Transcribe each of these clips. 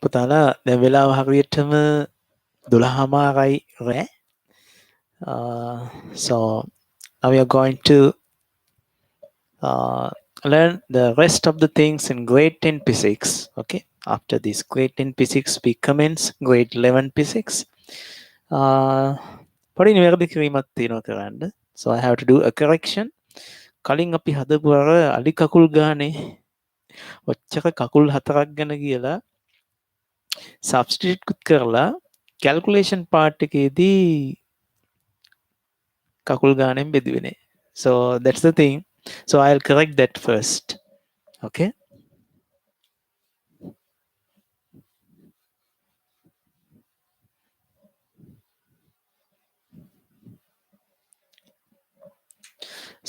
පුතාලා දැන් වෙලාව හරියටම 12:00යි රෑ. So now we are going to learn the rest of the things in grade 10 physics. Okay, after this grade 10 physics we commence grade 11 physics. පොඩි නිවැරදි කිරීමක් තියෙනවා කරන්න. So I have to do a correction. කලින් අපි හදපු අර අලි කකුල් ගානේ ඔච්චර කකුල් 4ක් ගැන කියලා සබ්ස්ටිටියුට් කරලා කැල්කුලේෂන් පාර්ට් එකේදී කකුල් ගානෙන් බෙදුවේ. So that's the thing. So I'll correct that first. Okay.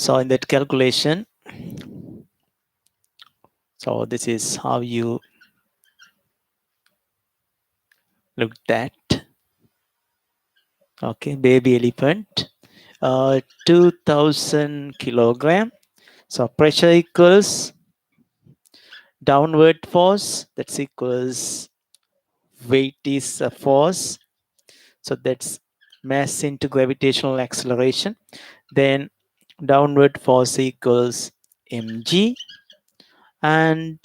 So in that calculation, so this is how you look at. Okay, baby elephant, 2000 kilogram. So pressure equals downward force, that's equals weight is a force. So that's mass into gravitational acceleration. Then downward force equals mg, and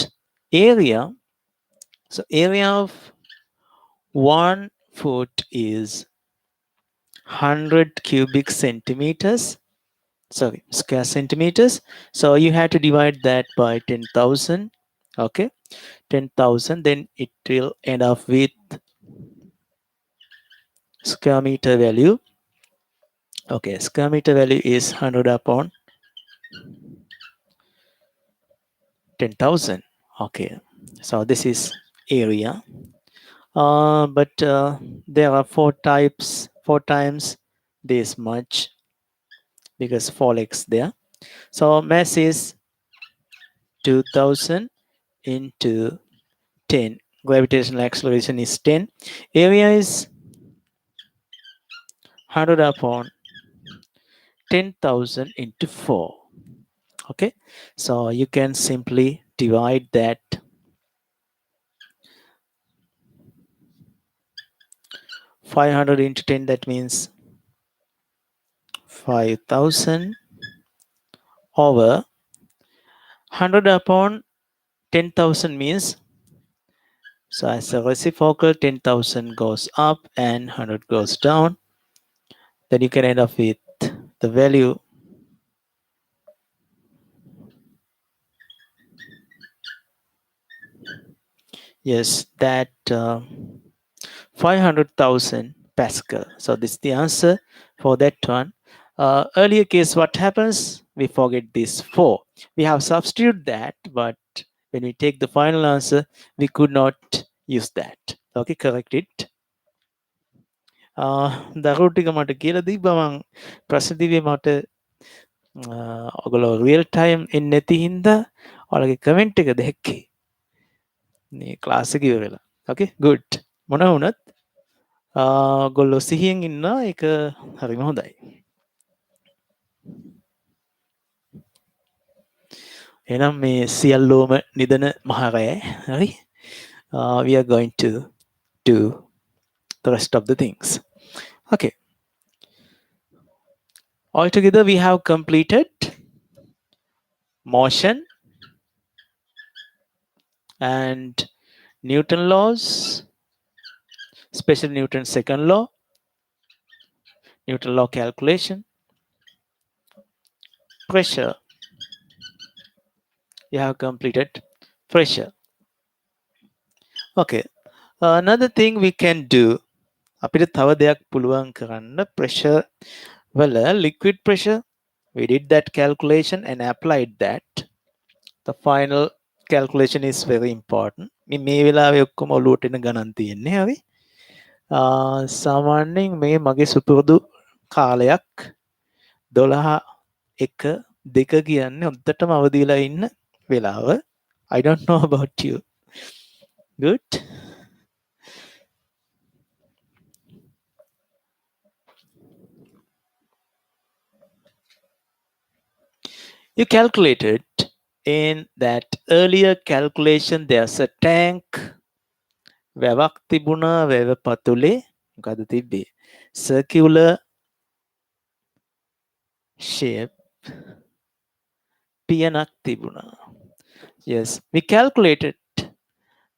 area, so area of 1 foot is 100 cubic centimeters, sorry, square centimeters. So you have to divide that by 10,000. Okay, 10,000, then it will end up with square meter value. Okay, square meter value is 100 upon 10,000. Okay, so this is area. But there are four times this much because 4 legs there. So mass is 2000 into 10. Gravitational acceleration is 10. Area is 100 upon 10,000 into 4. Okay, so you can simply divide that 500 into 10, that means 5,000 over 100 upon 10,000 means, so as a reciprocal, 10,000 goes up and 100 goes down. Then you can end up with the value yes, that 500,000 Pascal. So this is the answer for that one. Earlier case, what happens? We forget this 4. We have substituted that, but when we take the final answer, we could not use that. Okay, correct it. දරුවෝ ටික මට කියලා දීපා මං ප්‍රශ්න දීවේ මට ඔයගොල්ලෝ real time එන්නේ නැති හින්දා ඔයාලගේ කමෙන්ට් එක දැක්කේ මේ ක්ලාස් එක ඉවර වෙලා. Okay, good. මොන වුණත් ඔයගොල්ලෝ සිහියෙන් ඉන්නා ඒක හරිම හොඳයි. එහෙනම් මේ සියල්ලෝම නිදන මහරය. හරි. We are going to do the rest of the things. Okay. Altogether we have completed motion and Newton laws, special Newton's second law, Newton law calculation, pressure. You have completed pressure. Okay. Another thing we can do, අපිට තව දෙයක් පුළුවන් කරන්න pressure වල liquid pressure. We did that calculation and applied that. The final calculation is very important. මේ වෙලාවේ ඔක්කොම ඔලුවට එන ගණන් තියෙන්නේ. හරි. සාමාන්‍යයෙන් මේ මගේ සුපුරුදු කාලයක් 12 1 2 කියන්නේ හොද්දටම අවදිලා ඉන්න වෙලාව. I don't know about you. Good. You calculated in that earlier calculation there's a tank වැවක් තිබුණා වැව පතුලේ මොකද තිබ්බේ circular shape පියනක් තිබුණා. Yes, we calculated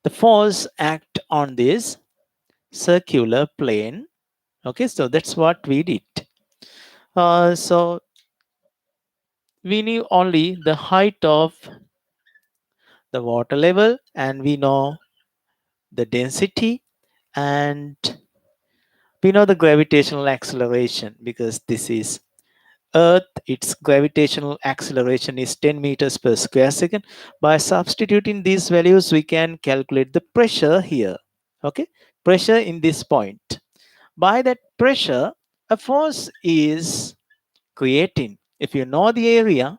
the force act on this circular plane. Okay, so that's what we did. So we knew only the height of the water level and we know the density and we know the gravitational acceleration because this is Earth, its gravitational acceleration is 10 meters per square second. By substituting these values, we can calculate the pressure here. Okay, pressure in this point. By that pressure, a force is creating. If you know the area,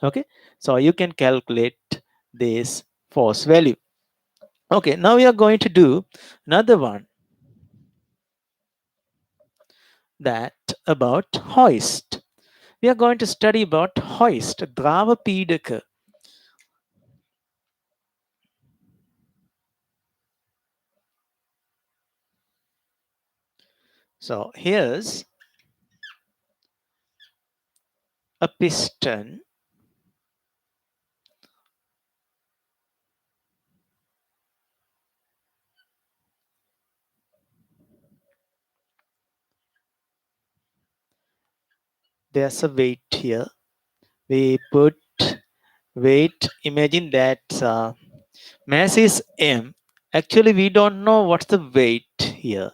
okay, so you can calculate this force value. Okay, now we are going to do another one that about hoist. We are going to study about hoist, Drava Pidaka. So here's a piston. There's a weight here. We put weight. Imagine that mass is m. Actually, we don't know what's the weight here.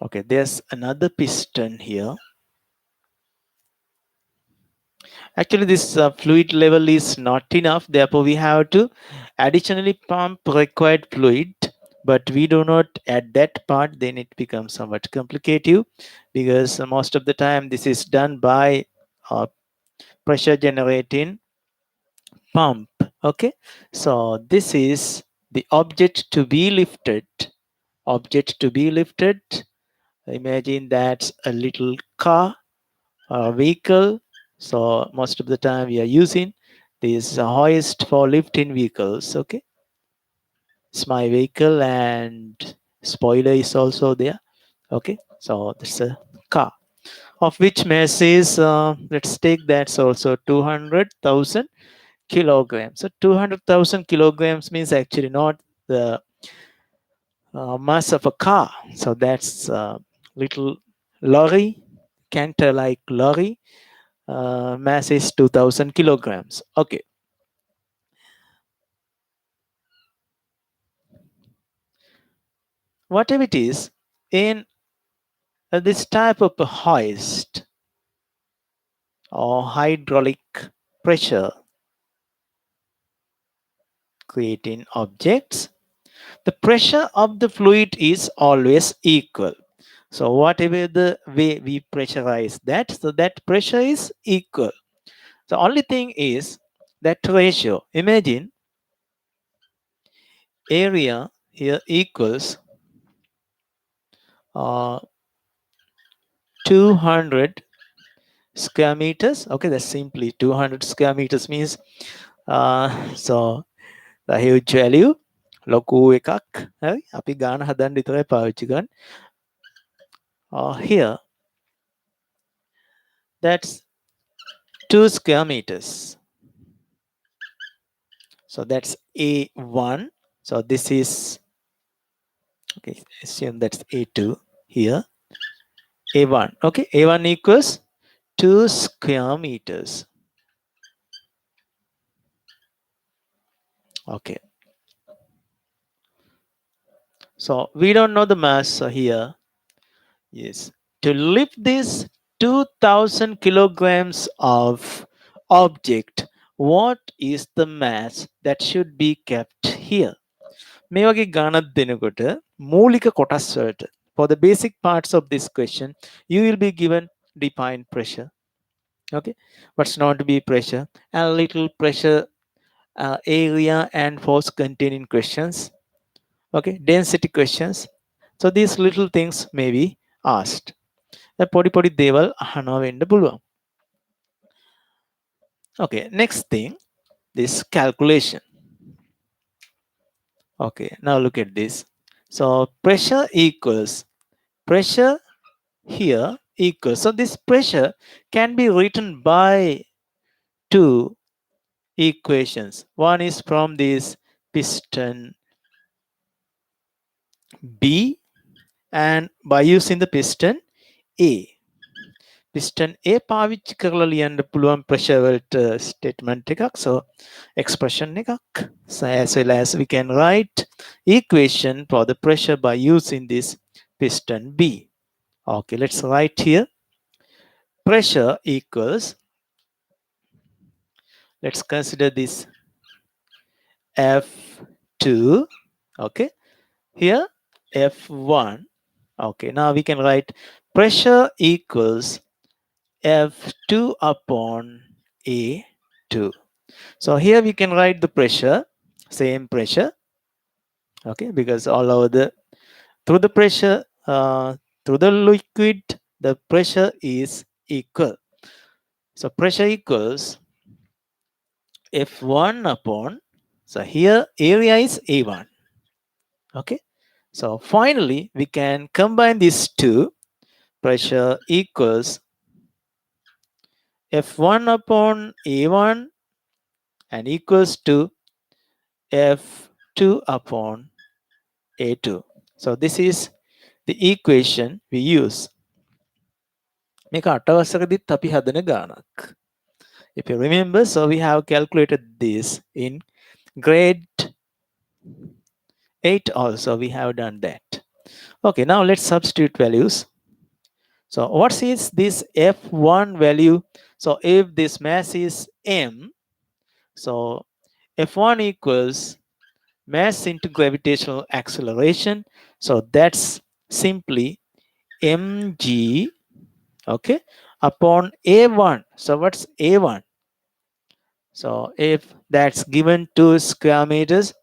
Okay, there's another piston here. Actually, this fluid level is not enough. Therefore, we have to additionally pump required fluid. But we do not add that part, then it becomes somewhat complicated because most of the time this is done by pressure generating pump. Okay, so this is the object to be lifted. Object to be lifted. Imagine that's a little car or vehicle. So most of the time we are using this hoist for lifting vehicles. Okay, it's my vehicle and spoiler is also there. Okay, so that's a car of which mass is let's take that's also 200,000 kilograms. So 200,000 kilograms means actually not the mass of a car. So that's little lorry, canter like lorry. Mass is 2000 kilograms. Okay. Whatever it is, in this type of a hoist or hydraulic pressure creating objects, the pressure of the fluid is always equal. So whatever the way we pressurize that, so that pressure is equal. The only thing is that ratio. Imagine area here equals 200 square meters. Okay, that's simply 200 square meters means so the huge value ලොකු එකක් හරි අපි ගාන හදන්න විතරයි පාවිච්චි කරන්නේ. Here that's 2 square meters. So that's A1. So this is, okay, assume that's A2 here. A1. Okay, A1 equals 2 square meters. Okay. So we don't know the mass here. Yes. To lift this 2000 kilograms of object, what is the mass that should be kept here? මේ වගේ ගණනක් දෙනකොට මූලික කොටස් වලට for the basic parts of this question you will be given defined pressure, okay, what's known to be pressure, and little pressure area and force containing questions, okay, density questions. So these little things may be asked. පොඩි පොඩි දේවල් අහනවා වෙන්න පුළුවන්. Okay, next thing, this calculation. Okay, now look at this. So pressure equals pressure here equals, so this pressure can be written by two equations. One is from this piston B, and by using the piston A. Piston A පාවිච්චි කරලා ලියන්න පුළුවන් pressure වලට statement එකක්. So expression එකක්. So as well as we can write equation for the pressure by using this piston B. Okay, let's write here. Pressure equals, let's consider this F2, okay, here F1. Okay, now we can write pressure equals F2 upon A2. So here we can write the pressure, same pressure, okay, because all over the through the pressure through the liquid the pressure is equal. So pressure equals F1 upon, so here area is A1, okay. So finally we can combine these two. Pressure equals F1 upon A1 and equals to F2 upon A2. So this is the equation we use. මේක අටවසරදිත් අපි හදන ගානක්. If you remember, so we have calculated this in grade 8 also, we have done that. Okay, now let's substitute values. So what is this F1 value? So if this mass is M, so F1 equals mass into gravitational acceleration. So that's simply mg, okay, upon A1. So what's A1? So if that's given 2 square meters,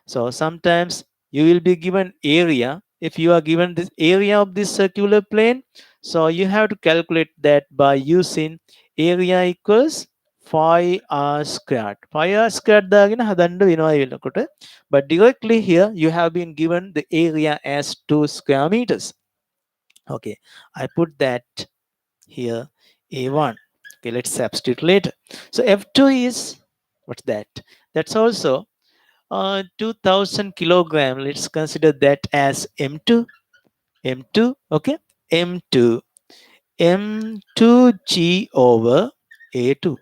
so sometimes you will be given area. If you are given this area of this circular plane, so you have to calculate that by using area equals 5r squared. 5r squared දාගෙන හදන්න වෙනවා ඒ වෙනකොට. But directly here you have been given the area as 2 square meters. Okay, I put that here A1. Okay, let's substitute later. So F2 is, what's that? That's also 2000 kilogram. Let's consider that as M2. M2, okay, M2 M2G over A2.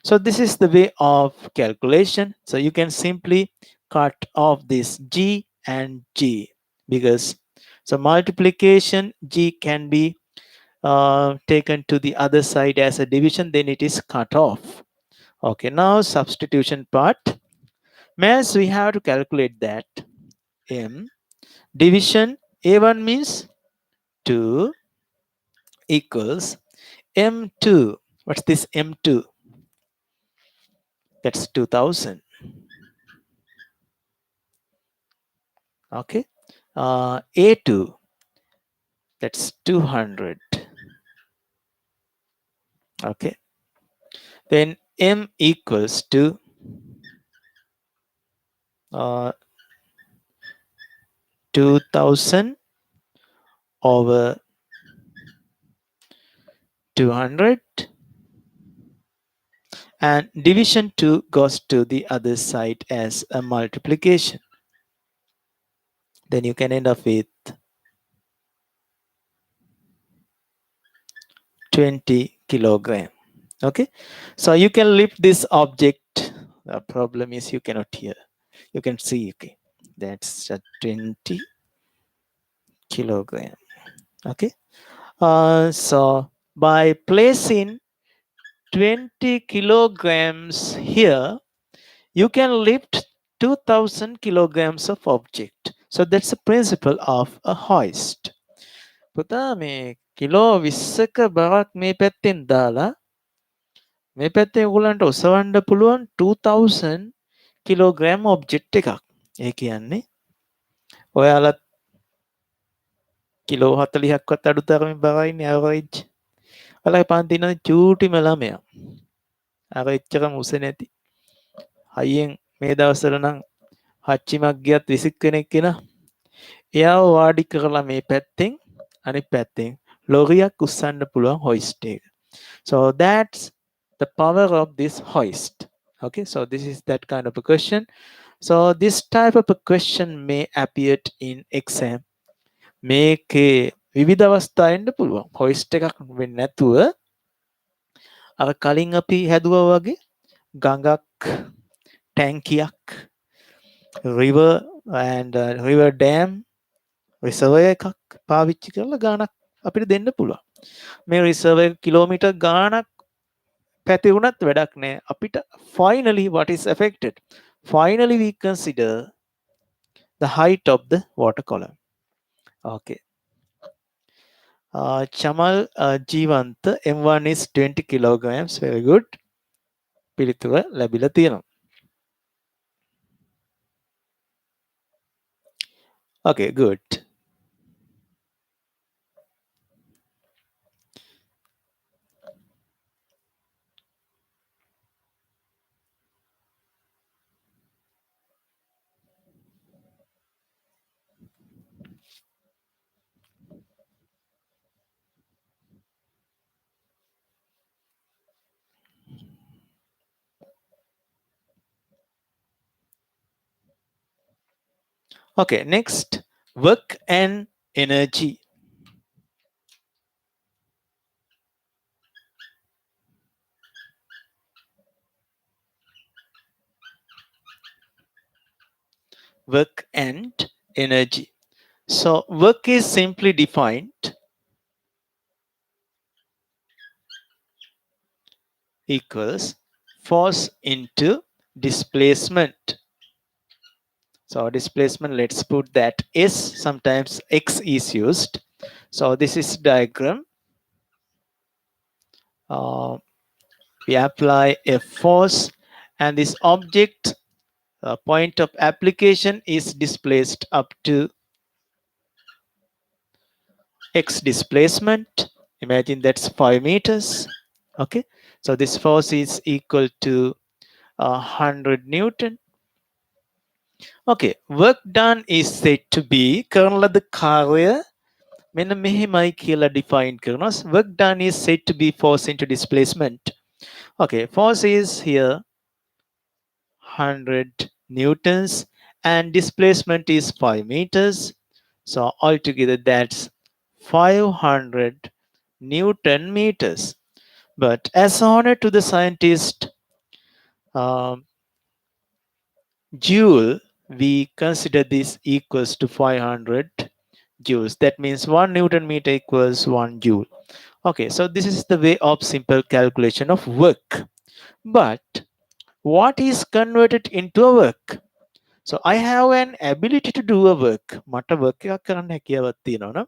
So this is the way of calculation. So you can simply cut off this G and G, because so multiplication G can be taken to the other side as a division, then it is cut off. Okay, now substitution part. Mass, we have to calculate that M division A1 means 2 equals M2. What's this M2? That's 2000. Okay, A2, that's 200. Okay, then M equals to 2000 over 200, and division 2 goes to the other side as a multiplication. Then you can end up with 20 kilogram. Okay, so you can lift this object. The problem is you cannot hear. You can see. Okay, that's a 20 kilogram. Okay, so By placing 20 kilograms here, you can lift 2000 kilograms of object. So that's the principle of a hoist. පුතා මේ kilo 20ක බරක් මේ පැත්තෙන් දාලා මේ පැත්තේ ඔයගොල්ලන්ට ඔසවන්න පුළුවන් 2000 කිලෝග්‍රෑම් ඔබ්ජෙක්ට් එකක්. ඒ කියන්නේ ඔයාලා කිලෝ 40ක්වත් අඩු තරමින් බරයිනේ ඇවරේජ්. ඔයාලගේ පන්ති ඉන්න චූටිම ළමයා. අර එච්චරම උස නැති. හයියෙන් මේ දවස්වල නම් හච්චිමක් ගියත් 20 කෙනෙක් කෙනා. එයාව වාඩි කරලා මේ පැත්තෙන් අනිත් පැත්තෙන් ලොරියක් උස්සන්න පුළුවන් hoist එක. So that's the power of this hoist. Okay, so this is that kind of a question. So this type of a question may appear in exam. මේකේ විවිධ අවස්ථා එන්න පුළුවන්. hoist එකක් වෙන්නේ නැතුව අර කලින් අපි හැදුවා වගේ ගඟක් ටැංකියක් river and river dam reservoir එකක් පාවිච්චි කරලා ගානක් අපිට දෙන්න පුළුවන්. මේ reservoir එක කිලෝමීටර් ගානක් පැතිරුණත් වැඩක් නෑ. අපිට finally what is affected? Finally we consider the height of the water column. Okay. Chamal Jivanta M1 is 20 kilograms. Very good. පිළිතුර ලැබිලා තියෙනවා. Okay, good. Okay, next, work and energy. Work and energy. So work is simply defined equals force into displacement. So displacement, let's put that S, sometimes X is used. So this is diagram. We apply a force and this object point of application is displaced up to X displacement. Imagine that's 5 meters. Okay, so this force is equal to 100 Newton. Okay, work done is said to be කරන කාර්ය මෙන්න මෙහෙමයි කියලා define කරනවා. Work done is said to be force into displacement. Okay, force is here 100 newtons and displacement is 5 meters. So altogether that's 500 Newton meters. But as honor to the scientist Joule, we consider this equals to 500 joules. That means 1 Newton meter equals 1 joule. Okay, so this is the way of simple calculation of work. But what is converted into a work? So I have an ability to do a work. මට work එකක් කරන්න හැකියාවක් තියෙනවා.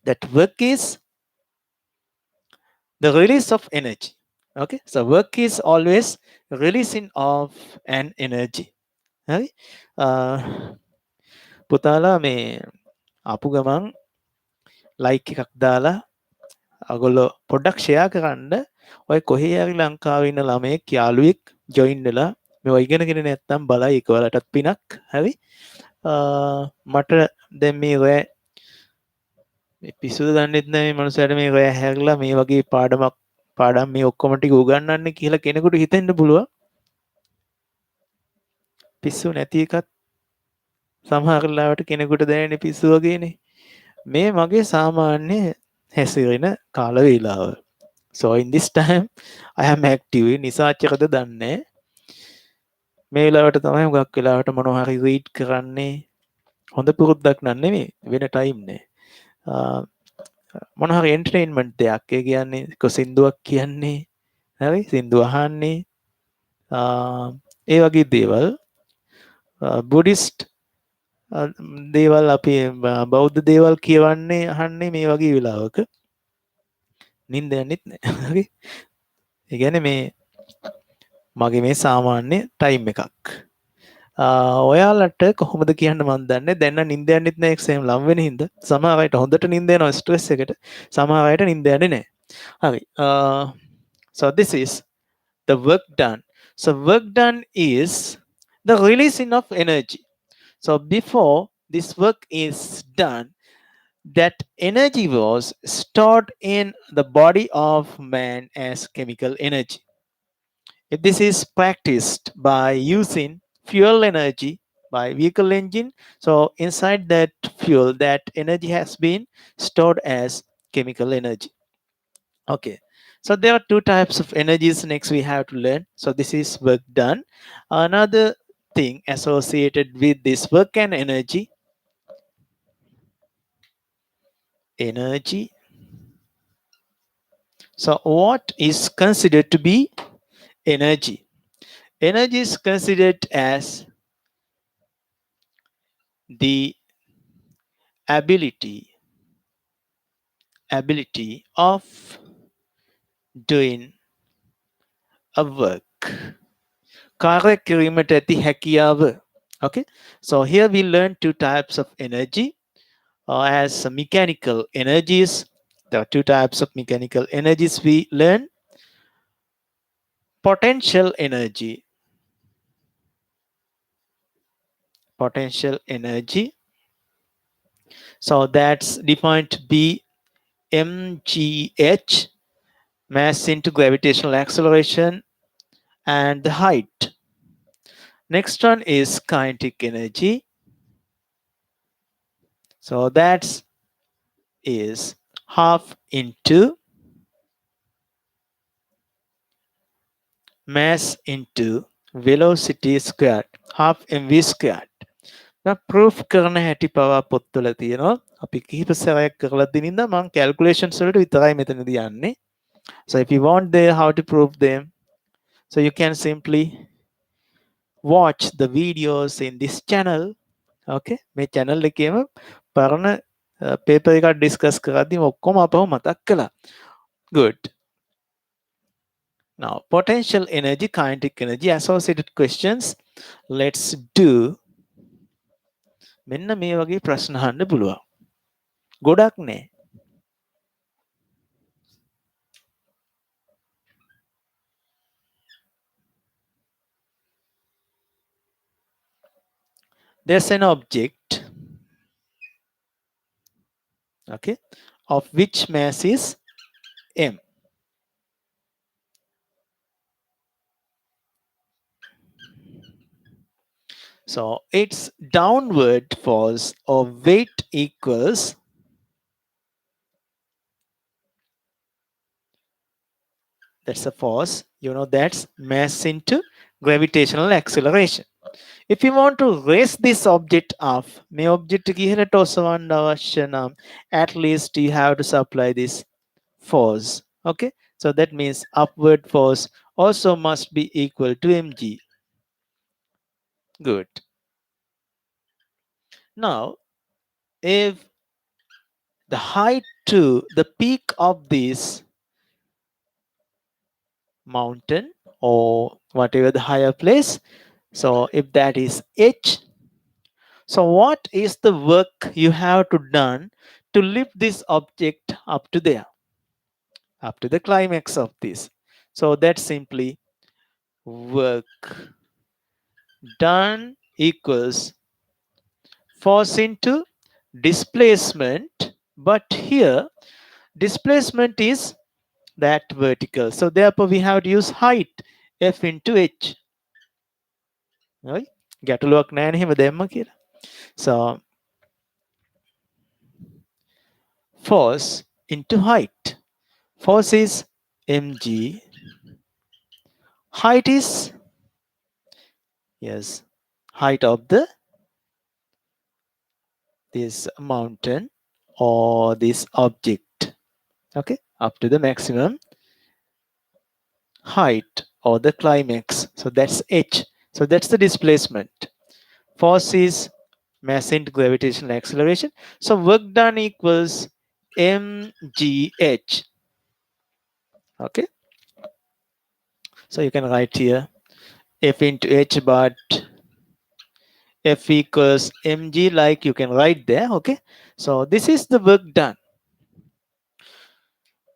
That work is the release of energy. Okay, so work is always releasing of an energy. හරි පුතාලා මේ ආපු ගමන් ලයික් එකක් දාලා අගොල්ලෝ පොඩ්ඩක් ෂෙයා කරන්න ඔය කොහේ හරි ලංකාවේ ඉන්න ළමයෙක් යාළුවෙක් ජොයින් වෙලා මේවා ඉගෙනගෙන නැත්නම් බලයි ඒක ඔයාලටත් පිනක් හරි මට දැන් මේ ඔය මේ පිස්සුද දන්නෙත් නැහැ මේ මනුස්සයාට මේ ඔය හැරලා මේ වගේ පාඩම් මේ ඔක්කොම ටික උගන්වන්නේ කියලා කෙනෙකුට හිතෙන්න පුළුවන් පිස්සු නැති එකත් සමහර වෙලාවට කෙනෙකුට දැනෙන්නේ පිස්සු වගේනේ මේ මගේ සාමාන්‍ය හැසිරෙන කාල වේලාව. So in this time I am active. නිසාචකද දන්නේ මේ වෙලාවට තමයි හුඟක් වෙලාවට මොනවා හරි රීඩ් කරන්නේ හොඳ පුරුද්දක් නන් නෙමෙයි වෙන ටයිම් නේ මොන හරි එන්ටර්ටේන්මන්ට් දෙයක්. ඒ කියන්නේ සින්දුවක් කියන්නේ හරි සින්දු අහන්නේ ඒ වගේ දේවල් බුද්දිස්ට් දේවල් අපි බෞද්ධ දේවල් කියවන්නේ අහන්නේ මේ වගේ වෙලාවක නිින්ද යන්නෙත් නැහැ. හරි. ඒ කියන්නේ මේ මගේ මේ සාමාන්‍ය ටයිම් එකක්. ඔයාලට කොහොමද කියන්න මන් දන්නේ. දැන් නම් නිින්ද යන්නෙත් නැහැ එක්සෑම් ලම් වෙන හින්දා. සමහර අයට හොඳට නිින්ද යනවා ස්ට්‍රෙස් එකට. සමහර අයට නිින්ද යන්නේ නැහැ. හරි. So this is the work done. So work done is the releasing of energy. So before this work is done, that energy was stored in the body of man as chemical energy. If this is practiced by using fuel energy by vehicle engine, so inside that fuel, that energy has been stored as chemical energy. Okay, so there are two types of energies next we have to learn. So this is work done. Another thing associated with this work and energy. So what is considered to be energy? Energy is considered as the ability of doing a work. කාර්ය කිරීමට ඇති හැකියාව. Okay, so here we learn two types of energy. As mechanical energies, there are two types of mechanical energies we learn. Potential energy. So that's defined to be mgh, mass into gravitational acceleration, and the height. Next one is kinetic energy. So that's is half into mass into velocity squared, half mv squared. Proof කරන හැටි පවා පොත්වල තියෙනවා. අපි කිහිප සැරයක් කරලා දිනින්ද මම calculations වලට විතරයි මෙතනදී යන්නේ. So if you want there how to prove them, so you can simply watch the videos in this channel. Okay, මේ channel එකේම පරණ paper එකක් discuss කරද්දී ඔක්කොම අපව මතක් කළා. Good. Now potential energy, kinetic energy, associated questions. Let's do මෙන්න මේ වගේ ප්‍රශ්න අහන්න පුළුවන්. ගොඩක් නෑ. There's an object, okay, of which mass is m. So its downward force or weight equals that's a force, you know, that's mass into gravitational acceleration. If you want to raise this object up, මේ object එක ඉහළට ඔසවන්න අවශ්‍ය නම් at least you have to supply this force. Okay, so that means upward force also must be equal to mg. Good. Now if the height to the peak of this mountain or whatever the higher place, so if that is h, so what is the work you have to done to lift this object up to there, up to the climax of this? So that's simply work done equals force into displacement, but here displacement is that vertical, so therefore we have to use height f into h. Right? ගැටලුවක් නැහැ එහෙම දැම්ම කියලා. So force into height. Force is mg, height is, yes, height of this mountain or this object. Okay, up to the maximum height or the climax. So that's h. So that's the displacement. Force is mass into gravitational acceleration. So work done equals mgh. Okay, so you can write here F into h, but F equals mg, like you can write there. Okay, so this is the work done.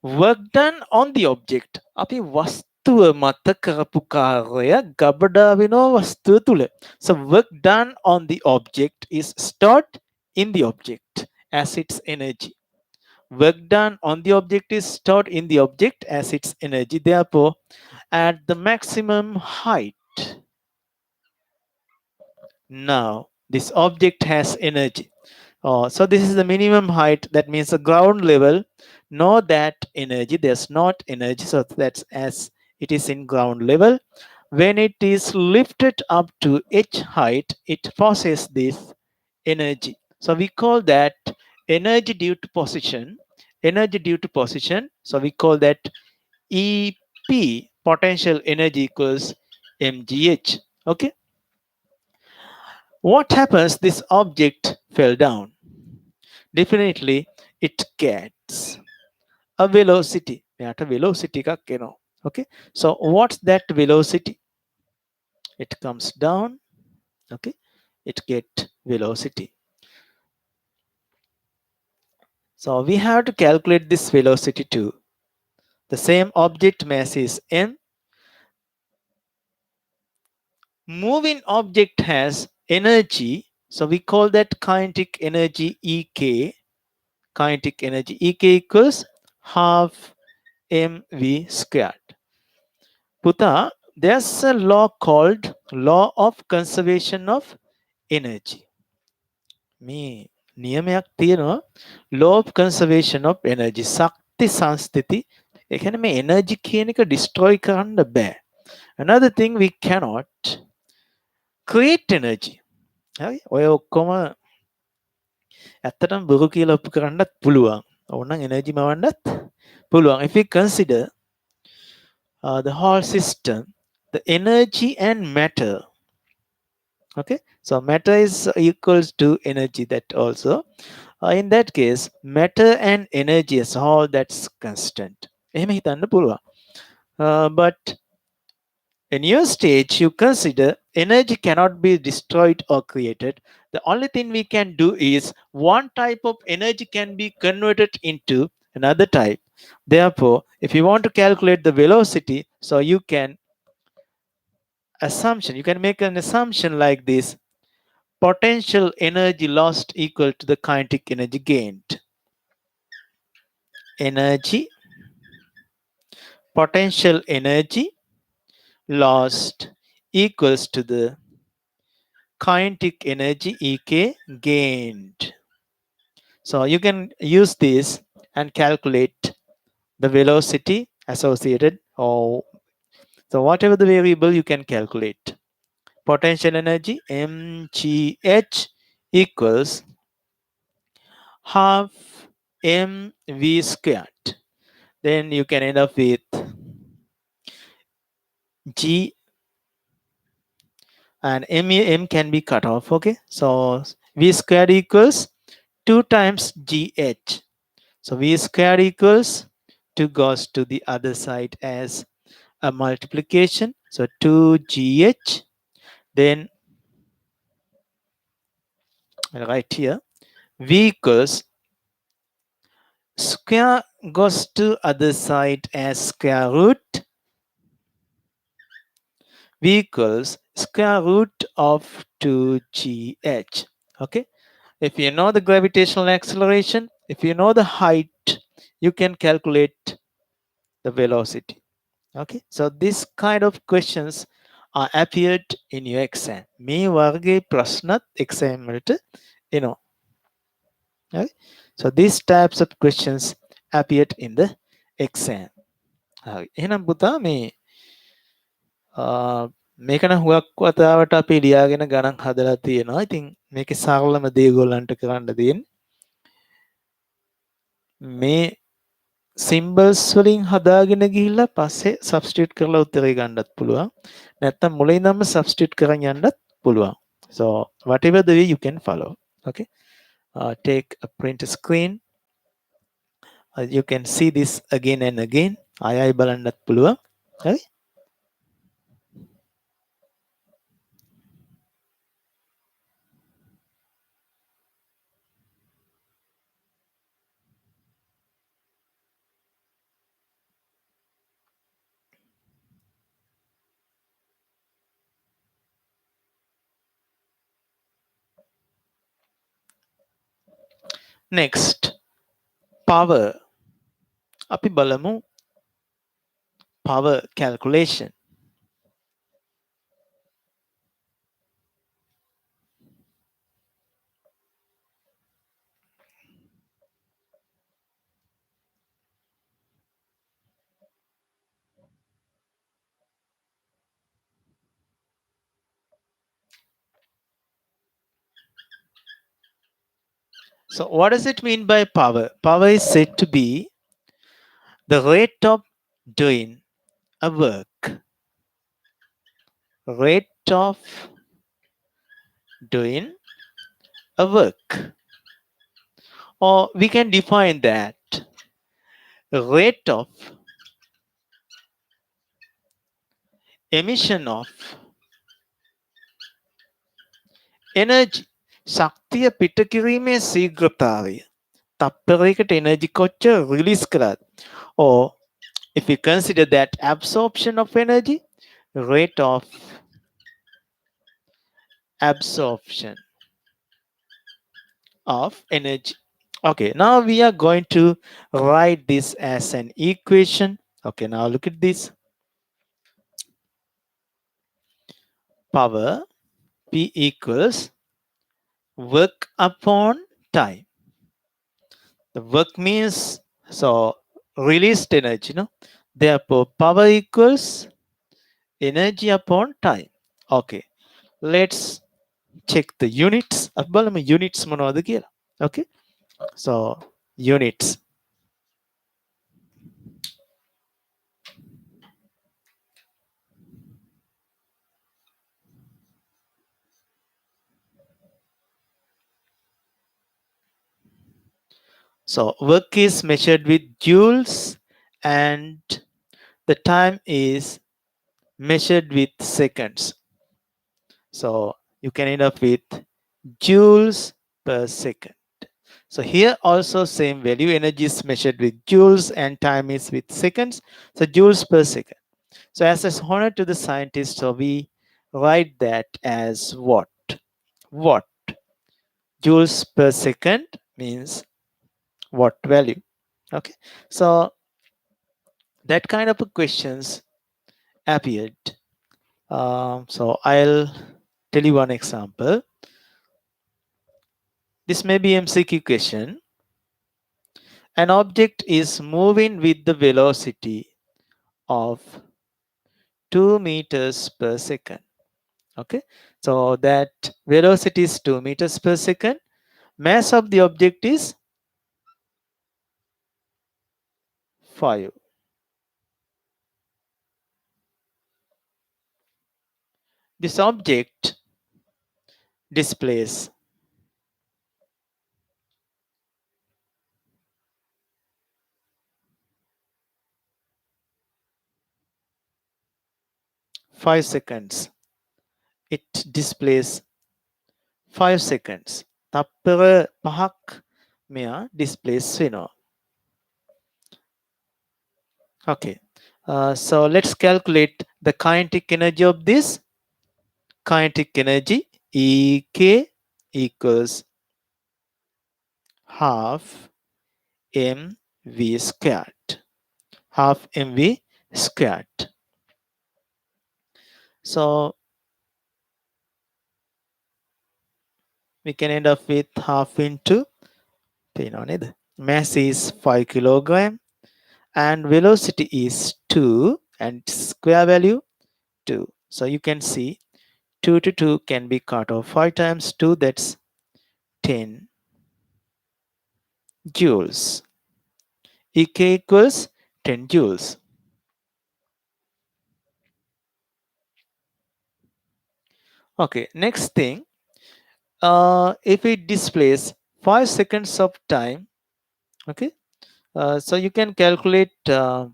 Work done on the object. අපි වස්තුව මත කරපු කාර්යය ගබඩා වෙනවා වස්තුව තුල. So work done on the object is stored in the object as its energy. Work done on the object is stored in the object as its energy. Therefore, at the maximum height, now this object has energy. So this is the minimum height. That means the ground level. Know that energy. There's not energy. So that's as it is in ground level. When it is lifted up to h height, it possesses this energy. So we call that energy due to position. Energy due to position. So we call that EP, potential energy, equals mgh. Okay. What happens? This object fell down. Definitely it gets a velocity. මෙයාට velocity එකක් එනවා. Okay, so what's that velocity? It comes down. Okay, it get velocity. So we have to calculate this velocity too. The same object mass is m. Moving object has energy, so we call that kinetic energy ek. Kinetic energy ek equals half mv squared. Puta, there's a law called law of conservation of energy. මේ නියමයක් තියෙනවා, law of conservation of energy. ශක්ති සංස්ථಿತಿ. ඒ කියන්නේ මේ energy කියන එක destroy කරන්න බෑ. Another thing, we cannot create energy. හරි, ඔය ඔක්කොම ඇත්තටම බොරු කියලා ඔප්පු කරන්නත් පුළුවන්. ඕනනම් energy මවන්නත් පුළුවන්. If we consider the whole system, the energy and matter. Okay, so matter is equals to energy. That also, in that case, matter and energy as a whole, that's constant. එහෙම හිතන්න පුළුවන්. But in your stage, you consider energy cannot be destroyed or created. The only thing we can do is one type of energy can be converted into another type. Therefore, if you want to calculate the velocity, so you can make an assumption like this: potential energy lost equal to the kinetic energy gained. Energy, potential energy lost equals to the kinetic energy ek gained. So you can use this and calculate the velocity associated, or so whatever the variable you can calculate. Potential energy mgh equals half mv squared. Then you can end up with g, and m can be cut off. Okay, so v squared equals 2 times gh. So v squared equals 2 goes to the other side as a multiplication. So 2gh. Then right here, v equals square goes to other side as square root. V equals square root of 2gh. Okay, if you know the gravitational acceleration, if you know the height, you can calculate the velocity. Okay, so this kind of questions are appeared in your exam. මේ වර්ගයේ ප්‍රශ්නත් exam වලට එනවා. Okay, so these types of questions appeared in the exam. හරි, එහෙනම් පුතා මේ මේක නම් හුඟක් වතාවට අපි ලියාගෙන ගණන් හදලා තියෙනවා. ඉතින් මේකේ සරලම දේ ඔයගොල්ලන්ට කරන්න තියෙන්නේ මේ සිම්බල්ස් වලින් හදාගෙන ගිහිල්ලා පස්සේ සබ්ස්ටිටියුට් කරලා උත්තරේ ගන්නත් පුළුවන්. නැත්නම් මුලින් ඉඳන්ම සබ්ස්ටිටියුට් කරන් යන්නත් පුළුවන්. So whatever the way you can follow. Okay. Take a print screen. You can see this again and again. ආයයි බලන්නත් පුළුවන්. හරි. Next, power. අපි බලමු power calculation. So what does it mean by power? Power is said to be the rate of doing a work. Rate of doing a work. Or we can define that rate of emission of energy. ශක්තිය පිට කිරීමේ ශීඝ්‍රතාවය. තප්පරයකට energy කොච්චර release කරාද? Or if we consider that absorption of energy, rate of absorption of energy. Okay, now we are going to write this as an equation. Okay, now look at this. Power P equals work upon time. The work means so released energy, no? Therefore, power equals energy upon time. Okay, let's check the units. අපි බලමු units මොනවද කියලා. Okay, so units. So work is measured with joules and the time is measured with seconds. So you can end up with joules per second. So here also same value, energy is measured with joules and time is with seconds. So joules per second. So as a honor to the scientist, so we write that as what? What? Joules per second means what value? Okay. So that kind of questions appeared. So I'll tell you one example. This may be MCQ question. An object is moving with the velocity of 2 meters per second. Okay, so that velocity is 2 meters per second. Mass of the object is 5. This object displays 5 seconds. It displays 5 seconds. තප්පර 5ක් මෙයා displays වෙනවා. Okay, so let's calculate the kinetic energy of this. Kinetic energy EK equals half mv squared. Half mv squared. So we can end up with half into mass is 5 kilogram and velocity is 2 and square value 2. So you can see 2 to 2 can be cut off 5 times 2, that's 10 joules ek equals 10 joules. Okay, next thing, if it displays 5 seconds of time, okay, so you can calculate the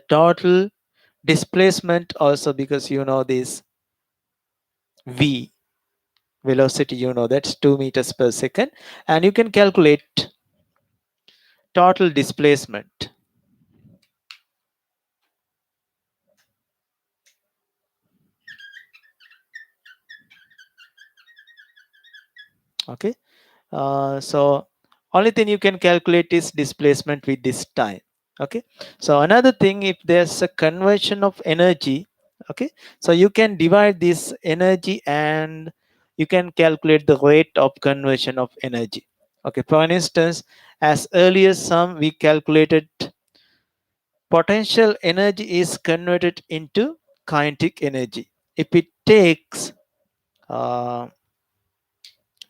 total displacement also, because you know this v velocity, you know that's 2 meters per second, and you can calculate total displacement. Okay, so only thing you can calculate is displacement with this time. Okay, so another thing, if there's a conversion of energy, okay, so you can divide this energy and you can calculate the rate of conversion of energy. Okay, for instance, as earlier some we calculated potential energy is converted into kinetic energy. If it takes uh,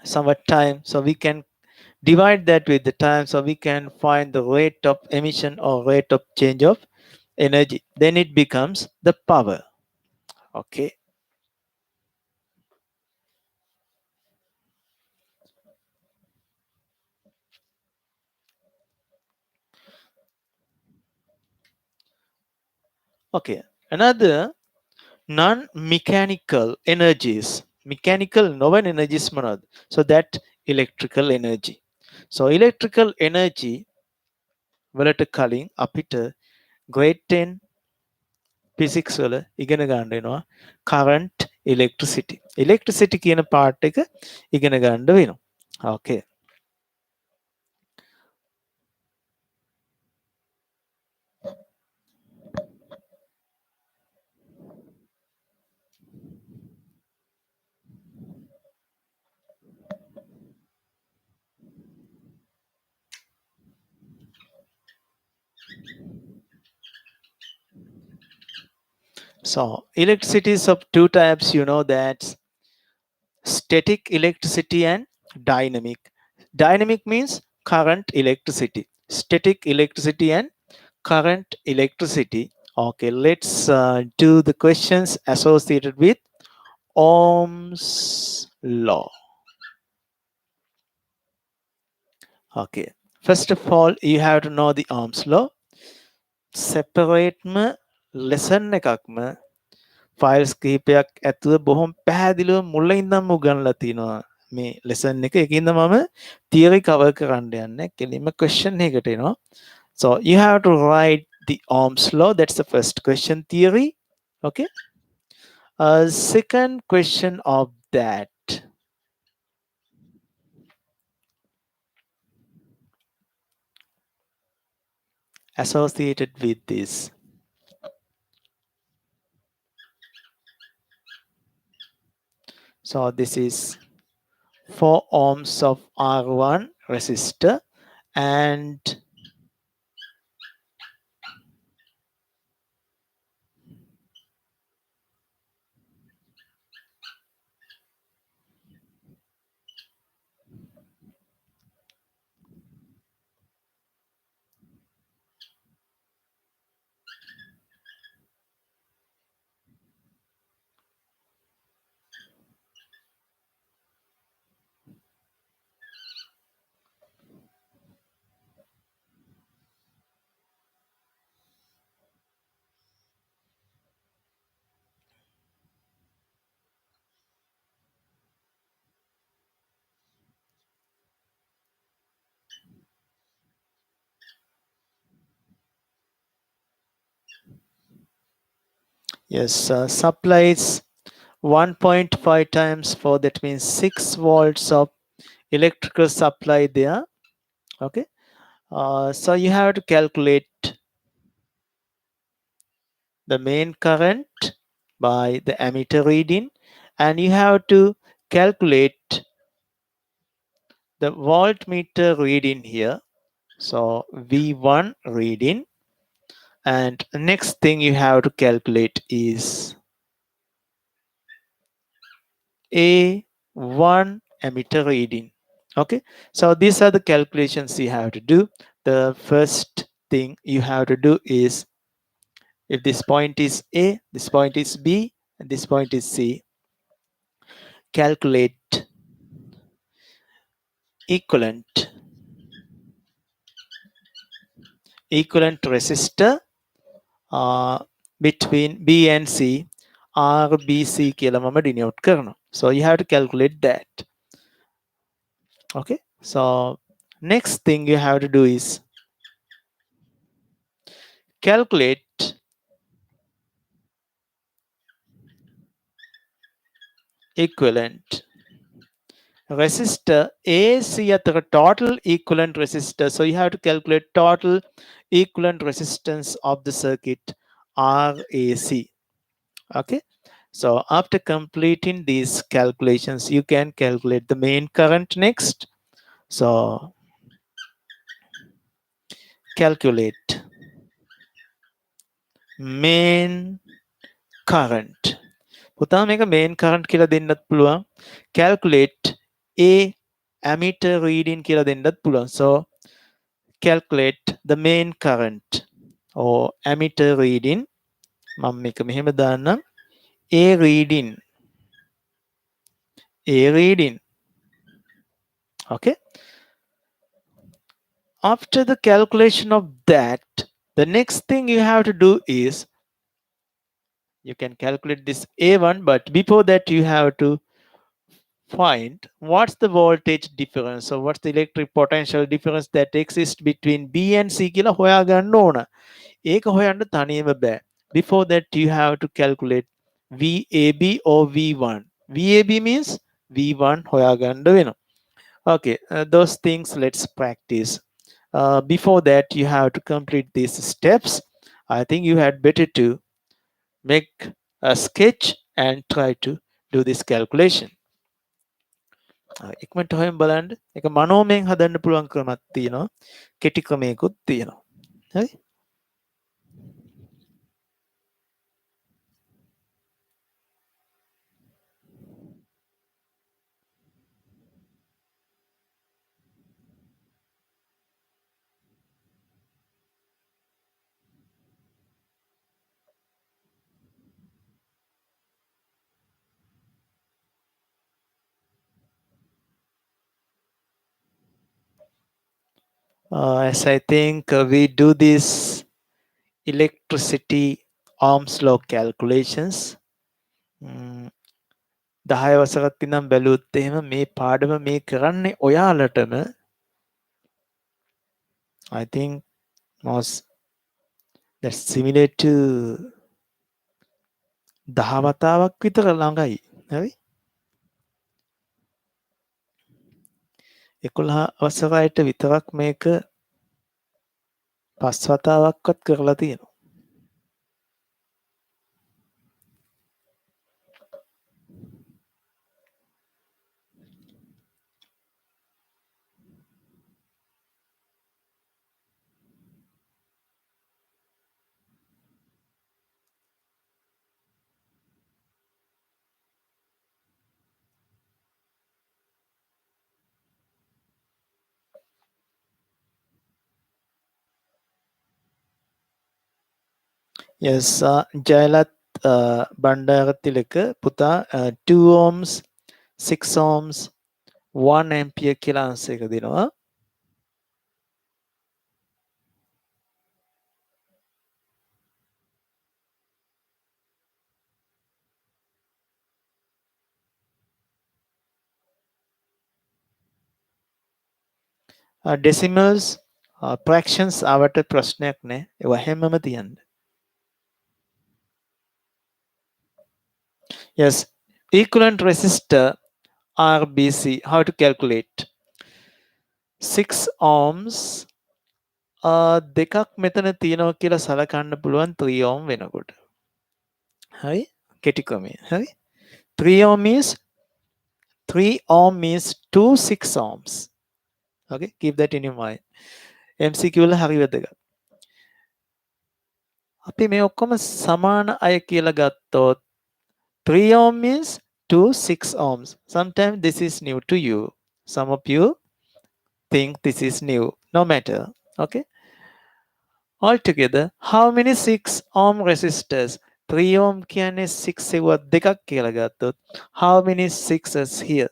some time, so we can divide that with the time, so we can find the rate of emission or rate of change of energy, then it becomes the power. Okay, okay, another non-mechanical energies, mechanical novel energies manad, so that electrical energy. So electrical energy වලට කලින් අපිට grade 10 physics වල ඉගෙන ගන්න වෙනවා current electricity කියන part එක ඉගෙන ගන්න වෙනවා. Okay, so electricity is of two types, you know, that's static electricity and dynamic. Dynamic means current electricity. Static electricity and current electricity. Okay, let's do the questions associated with Ohm's law. Okay, first of all, you have to know the Ohm's law. Separateම lesson එකක්ම files කීපයක් ඇතුව බොහොම පැහැදිලිව මුල ඉඳන්ම උගන්ලා තිනවා මේ lesson එක. ඒකින්ද මම තියරි කවර් කරන්න යන්නේ, කෙලින්ම question එකකට එනවා. So you have to write the Ohm's law. That's the first question, theory. Okay, second question of that, associated with this, so this is 4 ohms of R1 resistor, and yes, supplies 1.5 times 4, that means 6 volts of electrical supply there. Okay, so you have to calculate the main current by the ammeter reading, and you have to calculate the voltmeter reading here, so V1 reading. And next thing you have to calculate is A1 ammeter reading. Okay, so these are the calculations you have to do. the first thing you have to do is, if this point is A, this point is B, and this point is C, calculate equivalent resistor uh, between B and C, RBC කියලා මම denote කරනවා. So you have to calculate that. Okay. So next thing you have to do is calculate equivalent resistor AC අතර total equivalent resistor. So you have to calculate total equivalent resistance of the circuit RAC. Okay. So after completing these calculations, you can calculate the main current next. So calculate main current. පුතා මේක main current කියලා දෙන්නත් පුළුවන්. Calculate A ammeter reading කියලා දෙන්නත් පුළුවන්. So calculate the main current or ammeter reading. මම මේක මෙහෙම දාන්නම්. A reading. Okay. After the calculation of that, the next thing you have to do is, you can calculate this A1, but before that you have to find what's the voltage difference, or what's the electric potential difference that exists between B and C කියලා හොයාගන්න ඕන. ඒක හොයන්න තනියම බෑ. Before that you have to calculate VAB or V1. VAB means V1 හොයාගන්න වෙනවා. Okay, those things let's practice. Before that you have to complete these steps. I think you had better to make a sketch and try to do this calculation. ඉක්මනට හොයන් බලන්න. ඒක මනෝමයෙන් හදන්න පුළුවන් ක්‍රමයක් තියෙනවා. කෙටි ක්‍රමයකුත් තියෙනවා. හරි? As I think we do this electricity Ohm's law calculations. 10 වසරක් ඉඳන් බැලුවොත් එහෙම මේ පාඩම මේ කරන්නේ ඔයාලටම I think most that's similar to 10 වතාවක් විතර ළඟයි. හරි? 11 වසරයට විතරක් මේක 5 වතාවක්වත් කරලා තියෙනවා. Yes, Jayalat Bandarattilaka පුතා 2 ohms, 6 ohms, 1 ampere කියලා answer එක දෙනවා. Decimals, fractions ආවට ප්‍රශ්නයක් නෑ. ඒවා හැමම තියන්න. Yes, equivalent resistor RBC, how to calculate? 6 ohms දෙකක් මෙතන තියෙනවා කියලා සලකන්න පුළුවන් 3 ohm වෙනකොට. හරි? කෙටි ක්‍රමය. හරි? 3 ohm is 2 6 ohms. Okay, keep that in your mind. MCQ වල හරි වැදගත්. අපි මේ ඔක්කොම සමාන අය කියලා ගත්තොත් 3 ohm means 2 6 ohms. Sometimes this is new to you. Some of you think this is new. No matter. Okay. Altogether, how many 6 ohm resistors? 3 ohm කියන්නේ 6 එකවත් දෙකක් කියලා ගත්තොත් how many sixes here?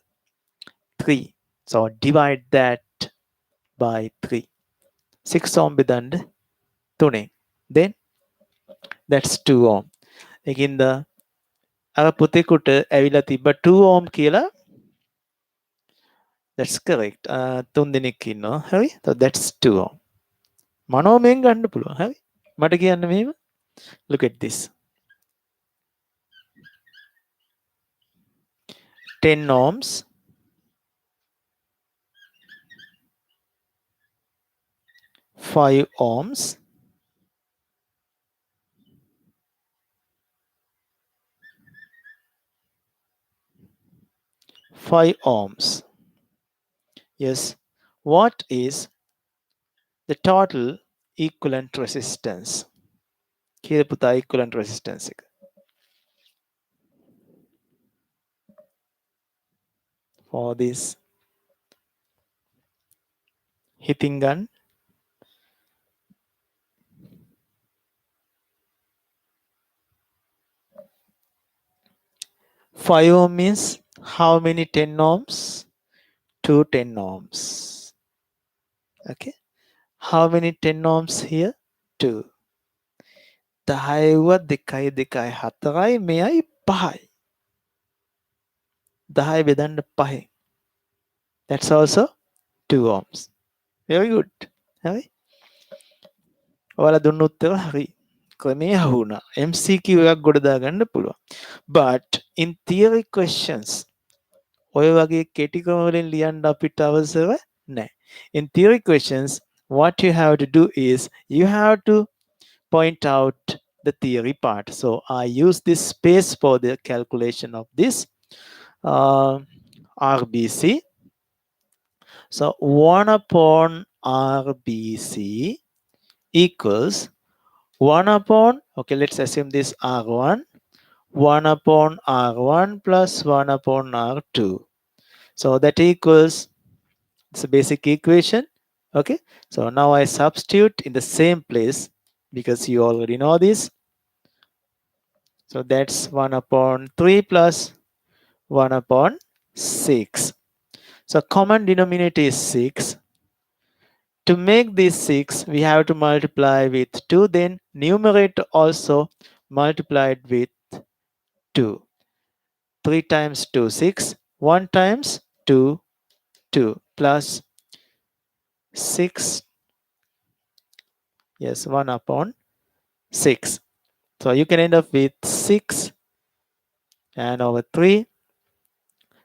3. So divide that by 3. 6 ohm බෙදන්න 3. Then that's 2 ohm. ඒකින්ද අර පුතේකට ඇවිල්ලා තිබ්බ 2 ohm කියලා. That's correct. 3 දෙනෙක් ඉන්නවා. හරි? So that's 2 ohm. මනෝමයෙන් ගන්න පුළුවන්. හරි? මට කියන්න මෙහෙම. Look at this. 10 ohms, 5 ohms, 5 ohms. Yes. What is the total equivalent resistance? Here put the equivalent resistance. For this hitting gun. 5 ohm means how many 10 ohms? 2 10 ohms. Okay. How many 10 ohms here? 2. 10ව 2යි 2යි 4යි මෙයයි 5යි. 10 බෙදන්න 5. That's also 2 ohms. Very good. හරි. ඔයාලා දුන්න උත්තර හරි. ක්‍රමේ අහුණා. MCQ එකක් ගොඩ දාගන්න පුළුවන්. But in theory questions ඔය වගේ කෙටි ක්‍රම වලින් ලියන්න අපිට අවශ්‍යව නැහැ. In theory questions what you have to do is you have to point out the theory part. So I use this space for the calculation of this uh, RBC. So 1 upon RBC equals 1 upon, okay, let's assume this R1, 1 upon R1 plus 1 upon R2. So that equals, it's a basic equation. Okay, so now I substitute in the same place because you already know this. So that's 1 upon 3 plus 1 upon 6. So common denominator is 6. To make this 6, we have to multiply with 2. Then numerator also multiplied with 2. 3 times 2, 6. 1 times 2, 2. Plus 6. Yes, 1 upon 6. So you can end up with 6 and over 3.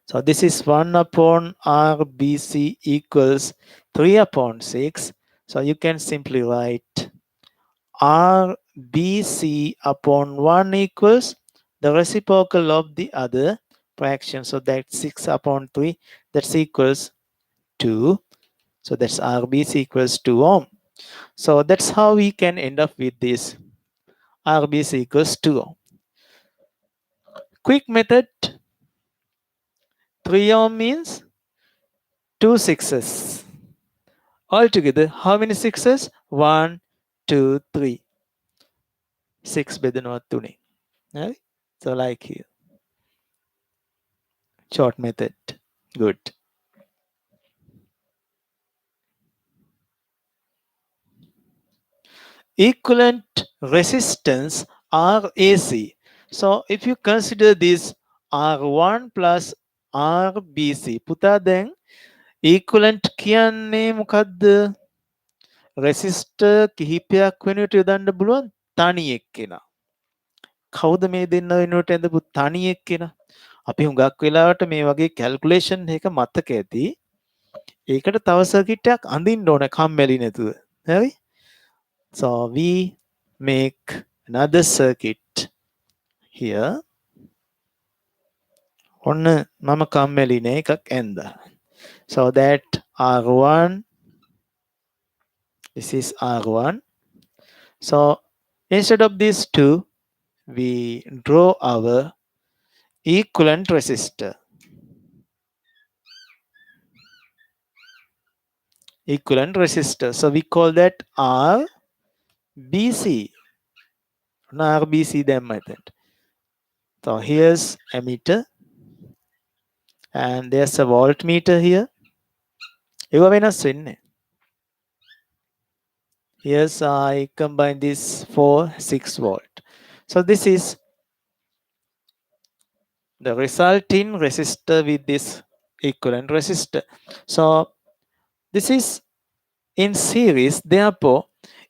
So this is 1 upon RBC equals 3 upon 6. So you can simply write RBC upon 1 equals the reciprocal of the other fraction. So that's 6 upon 3. That's equals 2. So that's RBC equals 2 ohm. So that's how we can end up with this RBC equals 2 ohm. Quick method. 3 ohm means 2 sixes. Altogether, how many sixes? 1, 2, 3. 6 බෙදනවා 3. Right? So like here. Short method. Good. Equivalent resistance RAC. So if you consider this R1 plus RBC, පුතා දැන් equivalent කියන්නේ මොකද්ද? resistor කිහිපයක් වෙනුවට යොදන්න පුළුවන් තනි එක්කෙනා. කවුද මේ දෙන්න වෙනුවට ඇඳපු තනි එක්කෙනා? අපි හුඟක් වෙලාවට මේ වගේ calculation එක මතක ඇති. ඒකට තව circuit එකක් අඳින්න ඕන කම්මැලි නැතුව. හරි? So we make another circuit here. ඔන්න මම කම්මැලි නේ එකක් ඇඳා. So that R1, this is R1. So instead of these two, we draw our equivalent resistor. equivalent resistor. So we call that RBC. RBC then method. So here's emitter and there's a voltmeter here. ඒවා වෙනස් වෙන්නේ. Here's I combine this for 6 volt. So this is the resulting resistor with this equivalent resistor. So this is in series, therefore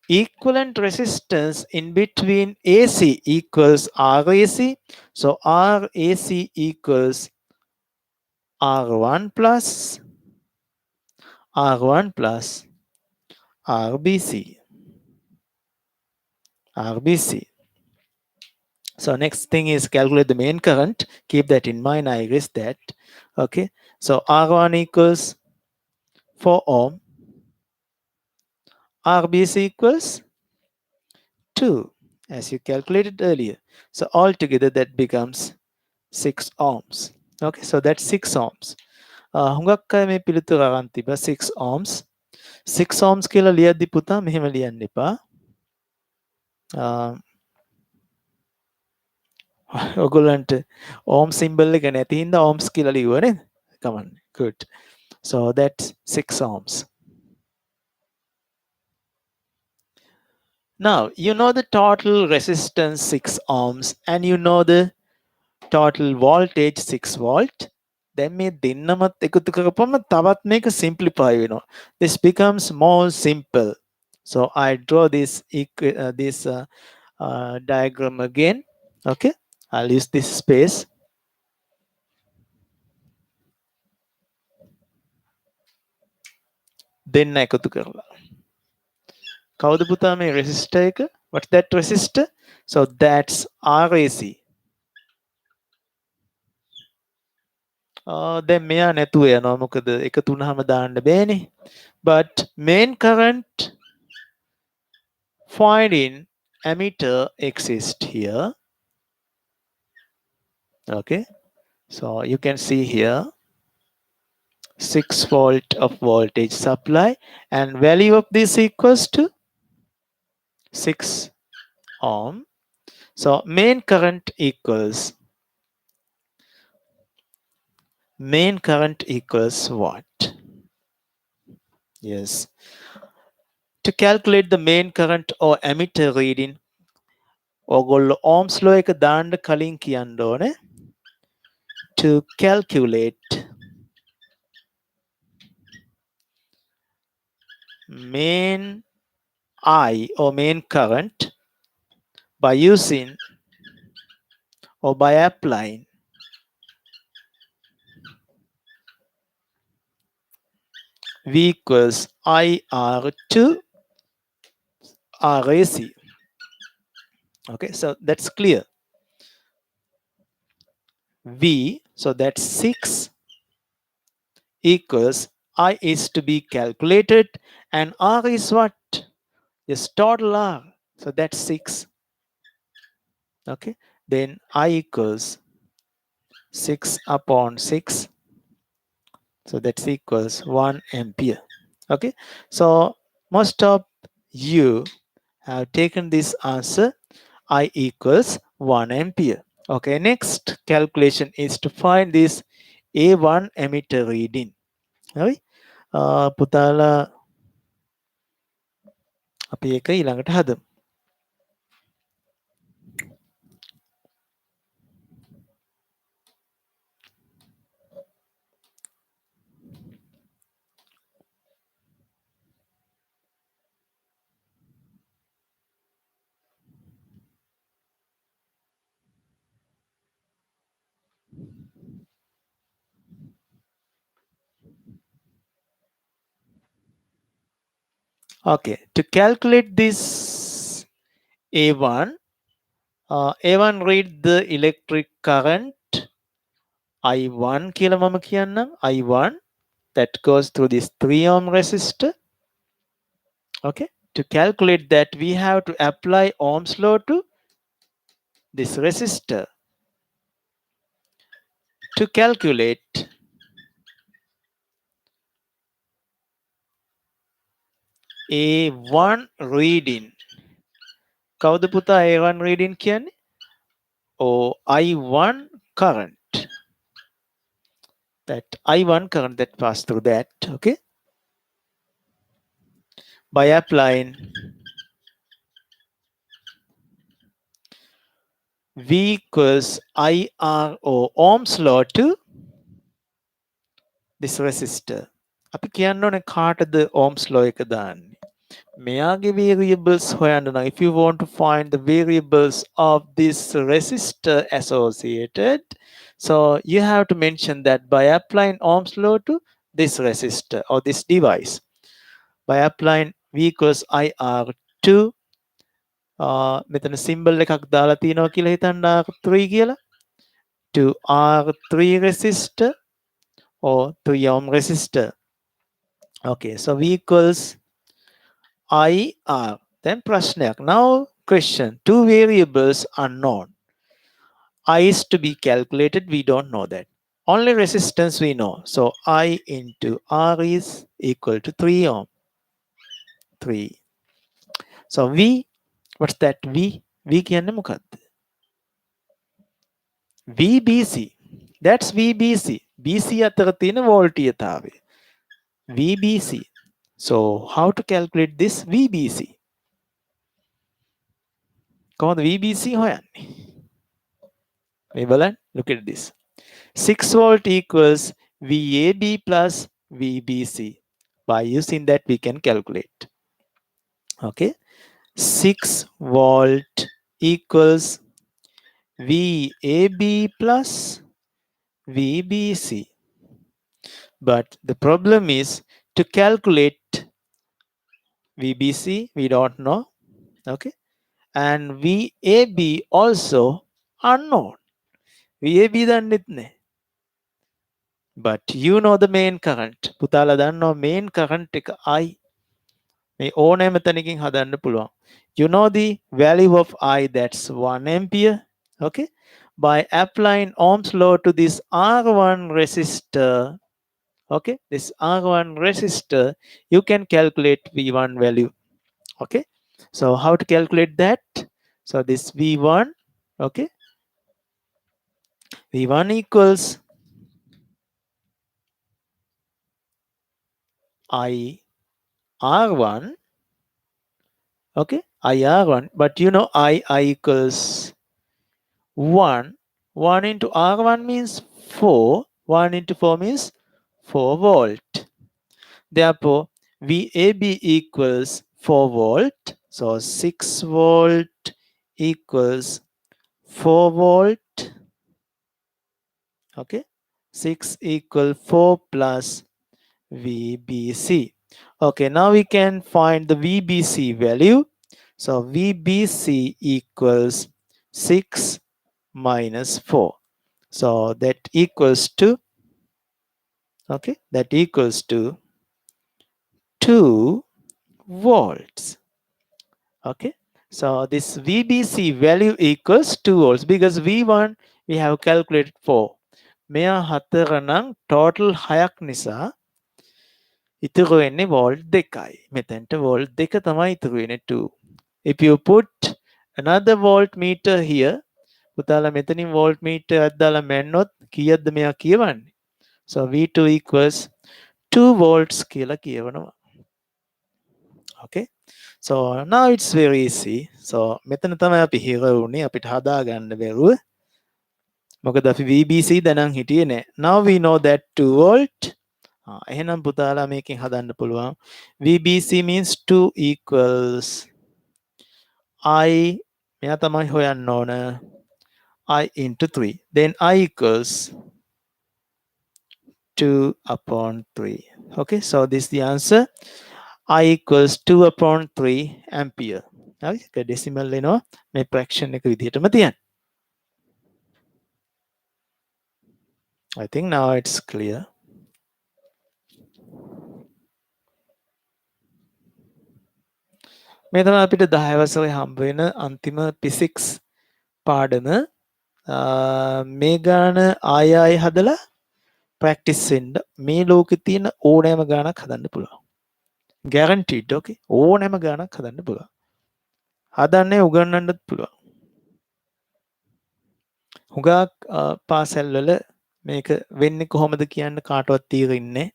equivalent resistance in between AC equals RAC. So RAC equals R1 plus R1 plus RBC. RBC. So next thing is calculate the main current. Keep that in mind. I erase that. Okay. So R1 equals 4 ohm. RBC equals 2 as you calculated earlier. So altogether that becomes 6 ohms. Okay. So that's 6 ohms. හුඟක් අය මේ පිළිතුර අරන් තිබා 6 ohms. 6 ohms කියලා ලියද්දි පුතා මෙහෙම ලියන්න එපා. ඔයගොල්ලන්ට ohm symbol එක නැති හින්දා ohms කියලා ලියුවා නේද? කමන්නේ. Good. So that's 6 ohms. Now you know the total resistance 6 ohms and you know the total voltage 6 volt. දැන් මේ දෙන්නමත් එකතු කරපුවම තවත් මේක simplify වෙනවා. This becomes more simple. So I draw this diagram again. Okay, I'll use this space. දෙන්න එකතු කරලා. කවුද පුතා මේ resistor එක? What's that resistor? So that's RAC. දැන් මෙයා නැතුව යනවා මොකද එකතු වුණාම දාන්න බෑනේ. But main current finding ammeter exists here. Okay, so you can see here 6 volt of voltage supply and value of this equals to 6 ohm. So main current equals what? Yes, to calculate the main current or ammeter reading ඔගොල්ලෝ ohms law එක දාන්න කලින් කියන්න ඕනේ to calculate main I or main current by using or by applying V equals IR to RAC. Okay, so that's clear. V, so that's 6 equals I is to be calculated and R is what? Yes, total R. So that's 6. Okay, then I equals 6 upon 6. So that's equals 1 ampere. Okay, so most of you have taken this answer. I equals 1 ampere. Okay, next calculation is to find this A1 emitter reading. Right? පුතාලා අපි ඒක ඊළඟට හදමු. Okay, to calculate this A1, A1 read the electric current I1 කියලා මම කියන්නම්. I1 that goes through this 3 ohm resistor. Okay, to calculate that we have to apply Ohm's law to this resistor. To calculate A1 reading. කවුද පුතා A1 reading කියන්නේ? Or I1 current. That I1 current that pass through that. Okay. By applying V equals IR or Ohm's law to this resistor. අපි කියන්න ඕනේ කාටද Ohm's law එක දාන්නේ? මෙයාගේ variables හොයන්න නම් if you want to find the variables of this resistor associated, so you have to mention that by applying Ohm's law to this resistor or this device. By applying V equals IR2, මෙතන symbol එකක් දාලා තියෙනවා කියලා හිතන්න R3 කියලා, to R3 resistor or 3 ohm resistor. Okay, so V equals IR. Then ප්‍රශ්නයක්. Now question. Two variables unknown. I is to be calculated. We don't know that. Only resistance we know. So I into R is equal to 3 ohm. 3. So V, what's that V? V කියන්නේ මොකක්ද? VBC. That's VBC. BC අතර තියෙන වෝල්ටීයතාවය. VBC. So how to calculate this VBC? කොහොමද VBC හොයන්නේ? මේ බලන්න. Look at this. 6 volt equals VAB plus VBC. By using that we can calculate. Okay. 6 volt equals VAB plus VBC. But the problem is to calculate VBC, we don't know. Okay. And VAB also unknown. VAB දන්නෙත් නැහැ. But you know the main current. පුතාලා දන්නවා main current එක I. මේ ඕනෑම තැනකින් හදන්න පුළුවන්. You know the value of I, that's 1 ampere. Okay. By applying Ohm's law to this R1 resistor, okay, this R1 resistor, you can calculate V1 value. Okay. So how to calculate that? So this V1, okay, V1 equals IR1, okay, IR1, but you know I equals 1. 1 into R1 means 4. 1 into 4 means 4 volt. Therefore, VAB equals 4 volt. So 6 volt equals 4 volt. Okay. 6 equal 4 plus VBC. Okay, now we can find the VBC value. So VBC equals 6 minus 4. So that equals to, okay, that equals to 2 volts. Okay. So this VBC value equals 2 volts because V1 we have calculated 4. මෙයා 4 නම් total 6ක් නිසා ඉතුරු වෙන්නේ volt 2යි. මෙතෙන්ට volt 2 තමයි ඉතුරු වෙන්නේ 2. If you put another voltmeter here, පුතාලා මෙතනින් voltmeter එකක් දාලා මැන්නොත් කීයක්ද මෙයා කියවන්නේ? So V2 equals 2 volts කියලා කියවනවා. Okay. So now it's very easy. So මෙතන තමයි අපි හිර වුණේ අපිට හදා ගන්න බැරුව. මොකද අපි VBC දැනන් හිටියේ නෑ. Now we know that 2 volt. එහෙනම් පුතාලා මේකෙන් හදන්න පුළුවන්. VBC means 2 equals I, මෙයා තමයි හොයන්න ඕන, I into 3. Then I equals 2 upon 3. Okay, so this is the answer. I equals 2 upon 3 ampere. Okay, decimal එනවා මේ fraction එක විදිහටම තියන්න. I think now it's clear. මේ තමයි අපිට 10 වසරේ හම්බ වෙන අන්තිම physics පාඩම. මේ ගාන ආයෙ හදලා practice වෙන්න. මේ ලෝකේ තියෙන ඕනෑම ගානක් හදන්න පුළුවන්. guaranteed. Okay, ඕනෑම ගානක් හදන්න පුළුවන්. හදන්නේ උගන්වන්නත් පුළුවන්. හුඟක් පාසල්වල මේක වෙන්නේ කොහොමද කියන්න කාටවත් තීරෙන්නේ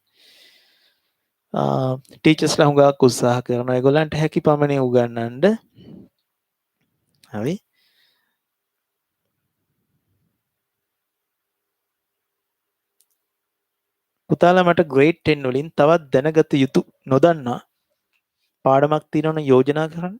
ටීචර්ස්ලා හුඟක් උත්සාහ කරනවා ඒගොල්ලන්ට හැකි පමණේ උගන්වන්න. හරි. පුතාලා මට grade 10 වලින් තවත් දැනගත යුතු නොදන්නා පාඩමක් තියෙනවනම් යෝජනා කරන්න.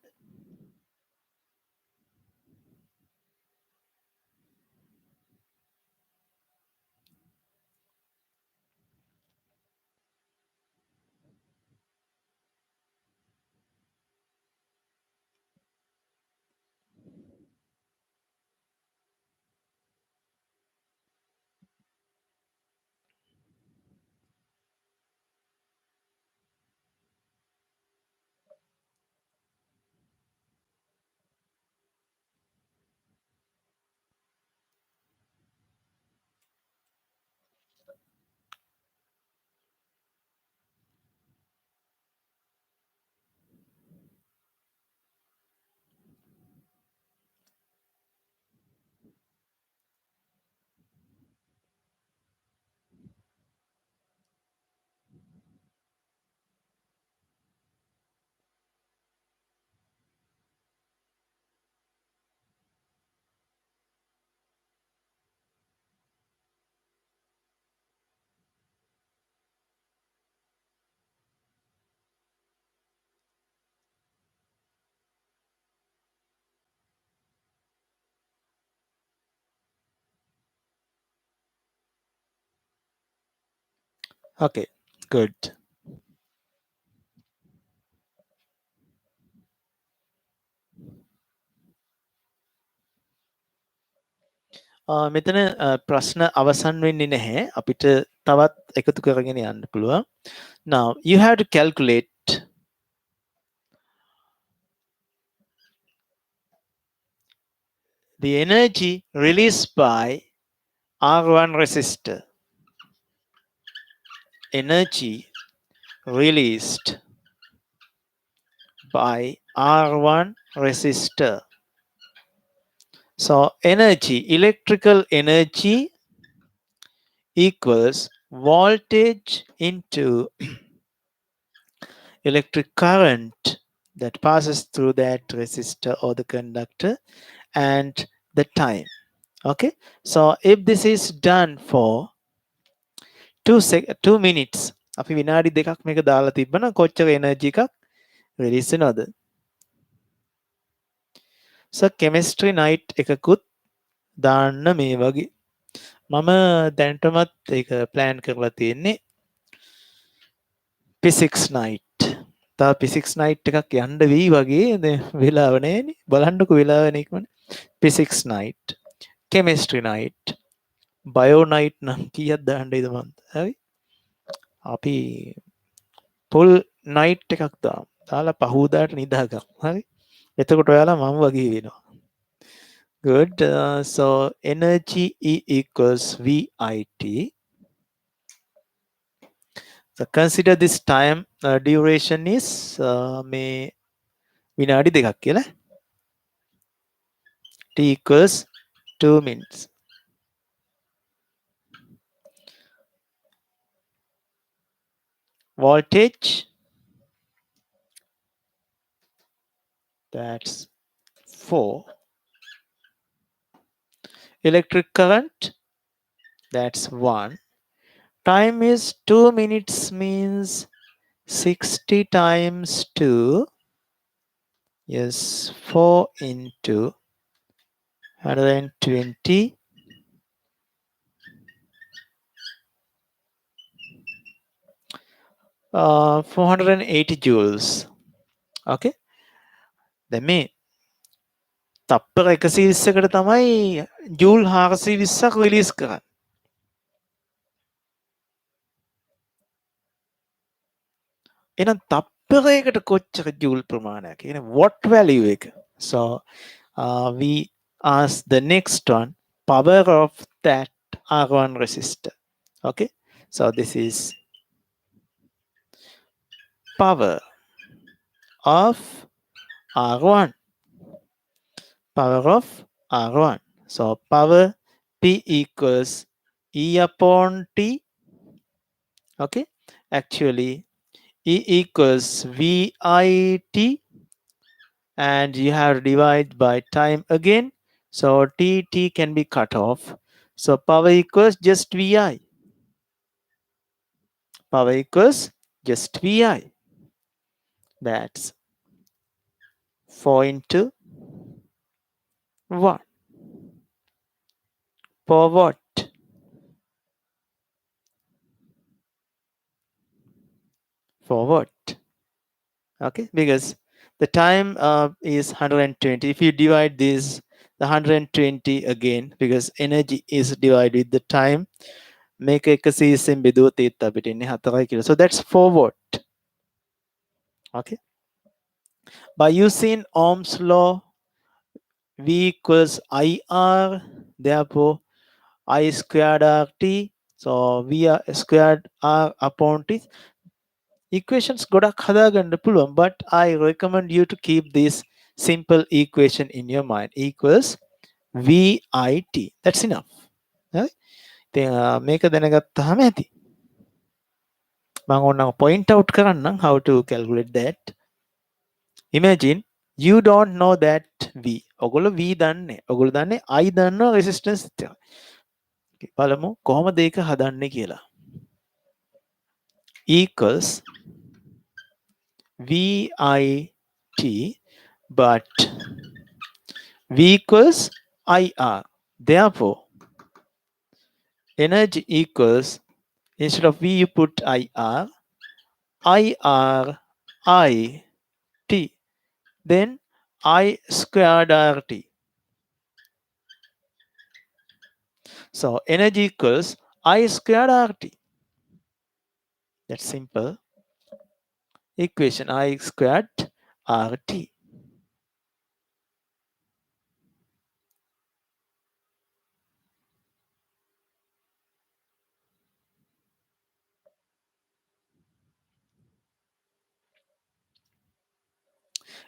Okay, good. මෙතන ප්‍රශ්න අවසන් වෙන්නේ නැහැ. අපිට තවත් එකතු කරගෙන යන්න පුළුවන්. Now you have to calculate the energy released by R1 resistor. Energy released by R1 resistor. So energy, electrical energy equals voltage into electric current that passes through that resistor or the conductor and the time. Okay, so if this is done for 2 minutes, අපි විනාඩි දෙකක් මේක දාලා තිබ්බනම් කොච්චර energy එකක් release වෙනවද? So chemistry night එකකුත් දාන්න මේ වගේ. මම දැනටමත් ඒක plan කරලා තියෙන්නේ physics night. තව physics night එකක් යන්න වෙයි වගේ. දැන් වෙලාව නැහැනේ. බලන්නකෝ වෙලාව වෙන ඉක්මන. physics night, chemistry night, bio night නම් කීයක් දාන්නයිද මන්ද? හරි. අපි full night එකක් දාමු. දාලා පහුවදාට නිදාගමු. හරි. එතකොට ඔයාලා මම වගේ වෙනවා. Good. So energy E equals VIT. So consider this time duration is මේ විනාඩි දෙකක් කියලා. T equals 2 minutes. Voltage, that's 4. Electric current, that's 1. Time is 2 minutes means 60 times 2 is 4 into 120. 480 joules. Okay. දැන් මේ තප්පර 120කට තමයි ජූල් 420ක් රිලීස් කරන්නේ. එහෙනම් තප්පරයකට කොච්චර ජූල් ප්‍රමාණයක්? එහෙනම් what value එක? So we ask the next one, power of that R1 resistor. Okay. So this is power. of R1. Power of R1. So power P equals E upon T. Okay. Actually, E equals VIT, and you have divided by time again. So T can be cut off. So power equals just VI. Power equals just VI. That's 4 into 1. For what? For what? Okay, because the time is 120. If you divide this, the 120 again, because energy is divided with the time, make a season bedu theta between kilo. So that's 4 watt. Okay. By using Ohm's law, V equals IR, therefore I squared RT. So V squared R upon T. Equations ගොඩක් හදාගන්න පුළුවන්, but I recommend you to keep this simple equation in your mind. Equals VIT. That's enough. හරි? ඉතින් මේක දැනගත්තාම ඇති. මම ඕනනම් point out කරන්නම් how to calculate that. Imagine you don't know that V. ඔගොල්ලෝ V දන්නේ. ඔගොල්ලෝ දන්නේ I දන්නවා resistance එක. බලමු කොහොමද ඒක හදන්නේ කියලා. Equals VIT, but V equals IR. Therefore, energy equals, instead of V you put IR, IT, then I squared RT. So energy equals I squared RT. That's simple equation, I squared RT.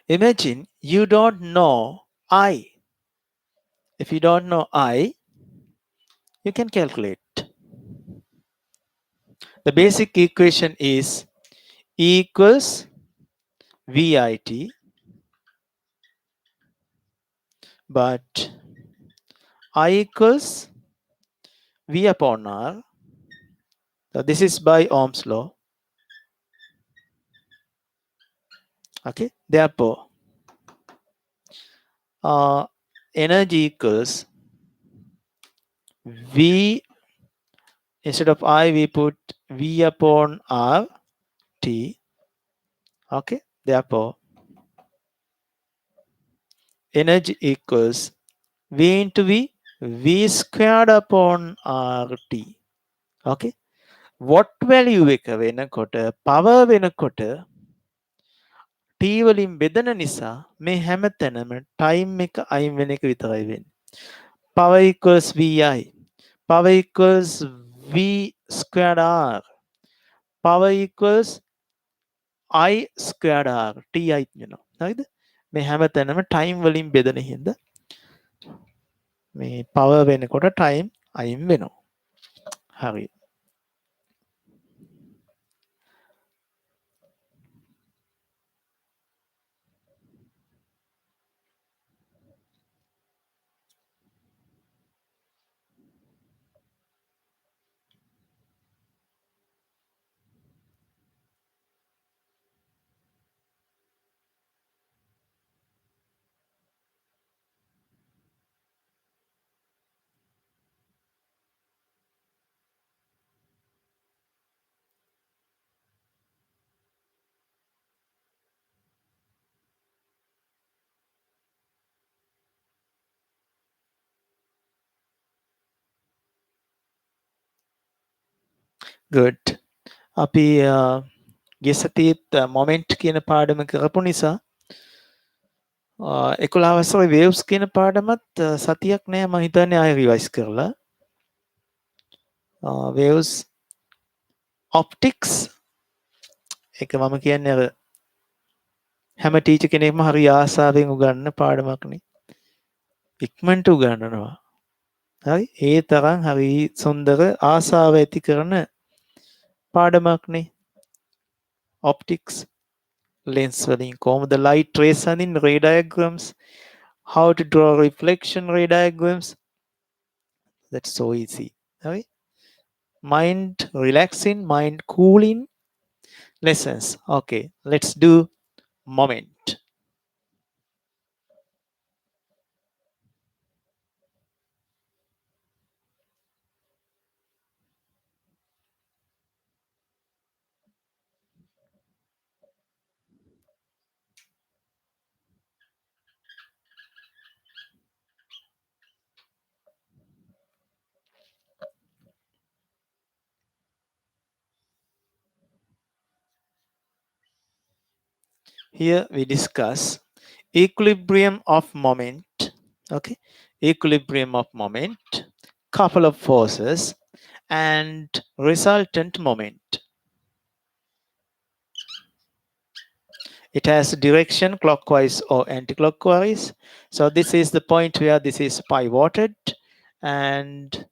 Imagine you don't know I. If you don't know I, you can calculate. The basic equation is E equals VIT, but I equals V upon R. So this is by Ohm's law. Okay, therefore, energy equals V, instead of I we put V upon R T. Okay, therefore, energy equals V into V squared upon RT. Okay, what value එක වෙනකොට power වෙනකොට T වලින් බෙදන නිසා මේ හැම තැනම time එක අයින් වෙන එක විතරයි වෙන්නේ. Power equals VI. Power equals V squared R. Power equals I squared R. Ti වෙනවා. හරිද? මේ හැම තැනම time වලින් බෙදන හින්දා මේ power වෙනකොට time අයින් වෙනවා. හරි. Good. අපි ගිය සතියේත් moment කියන පාඩම කරපු නිසා 11 වසරේ waves කියන පාඩමත් සතියක් නෑ මම හිතන්නේ ආයෙ රිවයිස් කරලා waves optics එක මම කියන්නේ අර හැම ටීචර් කෙනෙක්ම හරි ආසාවෙන් උගන්වන පාඩමක්නේ. ඉක්මනට උගන්වනවා. හරි? ඒ තරම් හරි සුන්දර ආසාව ඇති කරන පාඩමක්නේ. ඔප්ටික්ස් lens වලින් කොහොමද light rays අඳින්න ray diagrams, how to draw reflection ray diagrams. That's so easy. හරි? Mind relaxing, mind cooling lessons. Okay, let's do moment. Here we discuss equilibrium of moment. Okay, equilibrium of moment, couple of forces, and resultant moment. It has direction clockwise or anti-clockwise. So this is the point where this is pivoted, and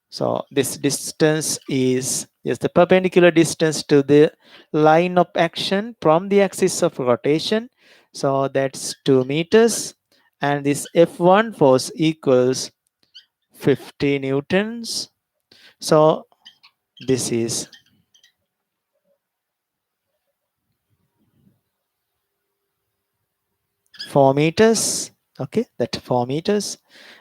so this distance is the perpendicular distance to the line of action from the axis of rotation. So that's 2 meters, and this F1 force equals 50 newtons. So this is 4 meters. Okay, that's 4 meters.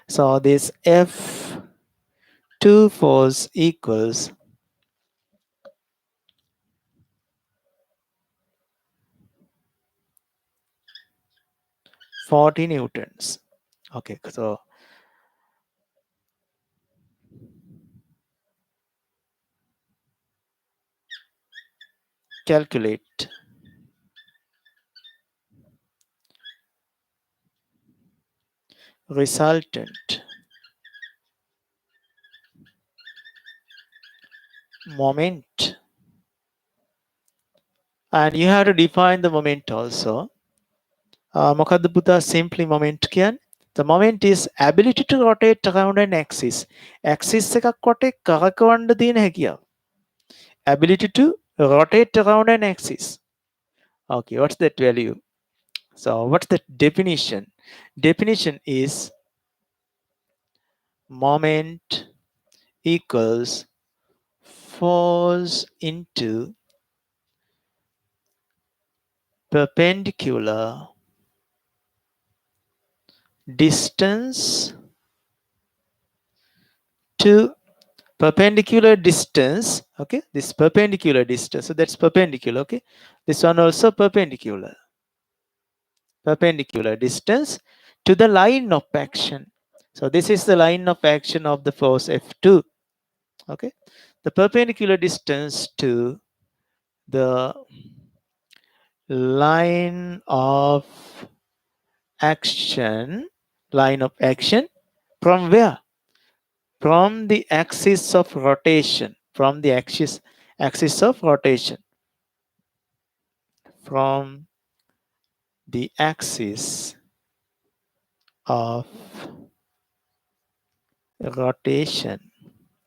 So this F2 force equals 40 newtons. Okay, so calculate resultant moment, and you have to define the moment also. මොකද්ද පුතා simply moment කියන්නේ? The moment is ability to rotate around an axis. Axis එකක් වටේ කරකවන්න තියෙන හැකියාව. Ability to rotate around an axis. Okay, what's that value? So what's the definition? Definition is moment equals force into perpendicular distance to perpendicular distance. Okay, this perpendicular distance, so that's perpendicular. Okay, this one also perpendicular distance to the line of action. So this is the line of action of the force F2. Okay, the perpendicular distance to the line of action from where? From the axis of rotation. From the axis of rotation. From the axis of rotation.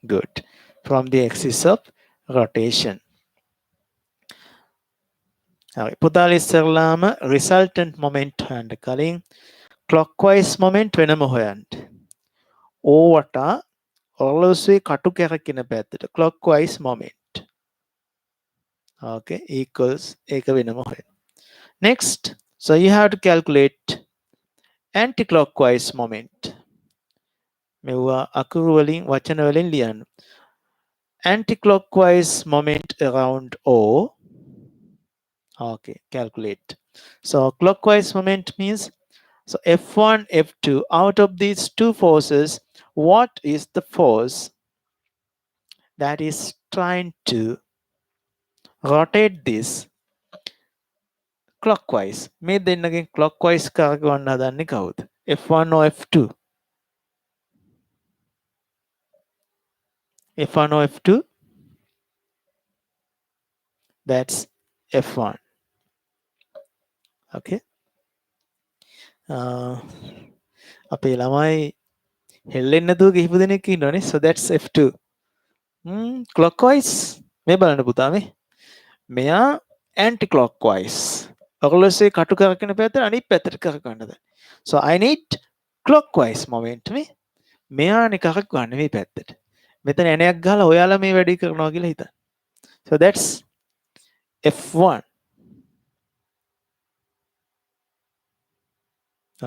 Good. From the axis of rotation. පුතාල ඉස්සරලාම resultant moment හොයන්න කලින් clockwise moment වෙනම හොයන්න. ඕවට ඔරලෝසුවේ කටු කැරකෙන පැත්තට clockwise moment. Okay, equals ඒක වෙනම හොයන්න. Next, so you have to calculate anti-clockwise moment. මෙවුවා අකුරු වලින් වචන වලින් ලියන්න. Anti-clockwise moment around O. Okay, calculate. So clockwise moment means, so F1, F2, out of these two forces, what is the force that is trying to rotate this clockwise? මේ දෙන්නගෙන් clockwise කරගවන්න හදන්නේ කවුද? F1 or F2? F1 or F2? that's F1. Okay. අපේ ළමයි හෙල්ලෙන්නේ නැතුව කිහිප දෙනෙක් ඉන්නවනේ. So that's F2. clockwise මේ බලන්න පුතා මේ. මෙයා anti clockwise. ඔගොල්ලෝසේ කටු කරකින පැත්තට අනිත් පැත්තට කරකවන්නද. So I need clockwise momentum මේ. මෙයානේ කරකවන්නේ මේ පැත්තට. මෙතන ඇණයක් ගහලා ඔයාලා මේ වැඩේ කරනවා කියලා හිතන්න. So that's F1.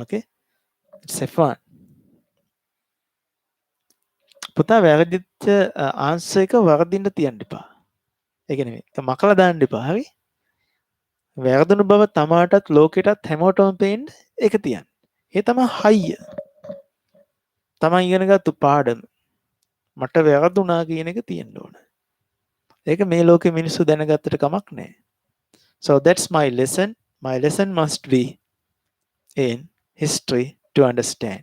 Okay. It's F1. පුතා වැරදිච්ච ආන්සර් එක වරදින්න තියන්න එපා. ඒ කියන්නේ ඒක මකලා දාන්න එපා. හරි? වැරදුණු බව තමාටත් ලෝකෙටත් හැමෝටම පේන්න ඒක තියන්න. ඒ තමයි හයිය. තමන් ඉගෙනගත්තු පාඩම. මට වැරදුනා කියන එක තියෙන්න ඕන. ඒක මේ ලෝකෙ මිනිස්සු දැනගත්තට කමක් නැහැ. So that's my lesson. My lesson must be in history to understand.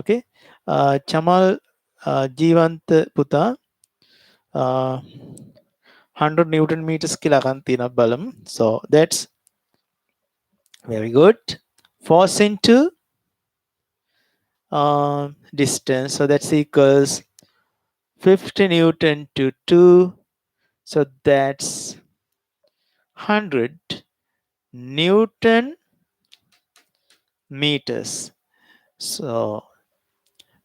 Okay. Chamal ජීවන්ත පුතා 100 Newton meters කියලා අරන් තියෙනවා බලමු. So that's very good. Force into distance. So that's equals 50 Newton to 2. So that's 100 Newton meters. So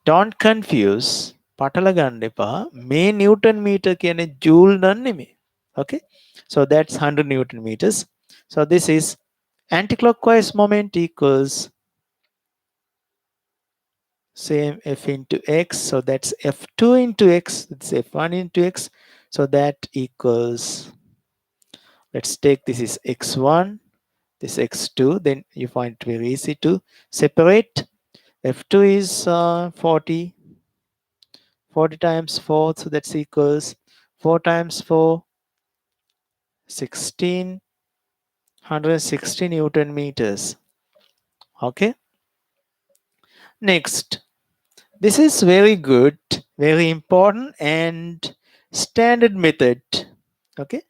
don't confuse. පටල ගන්න එපා. මේ Newton meter කියන්නේ joule නන් නෙමෙයි. Okay. So that's 100 Newton meters. So this is anticlockwise moment equals same F into X. So that's F2 into X. It's F1 into X. So that equals, let's take this is X1, this X2. Then you find it very easy to separate. F2 is 40. 40 times 4. So that's equals 4 times 4, 16. 160 Newton meters. Okay. Next. This is very good, very important and standard method. Okay.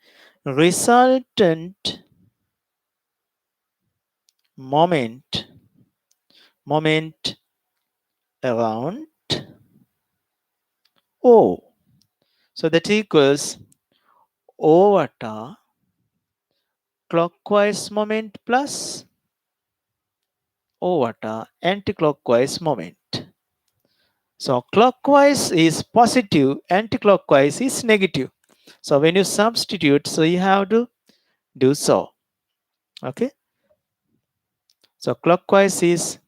Resultant moment around O. So that equals O vata clockwise moment plus O vata anticlockwise moment. So clockwise is positive, anticlockwise is negative. So when you substitute, so you have to do so. Okay. So clockwise is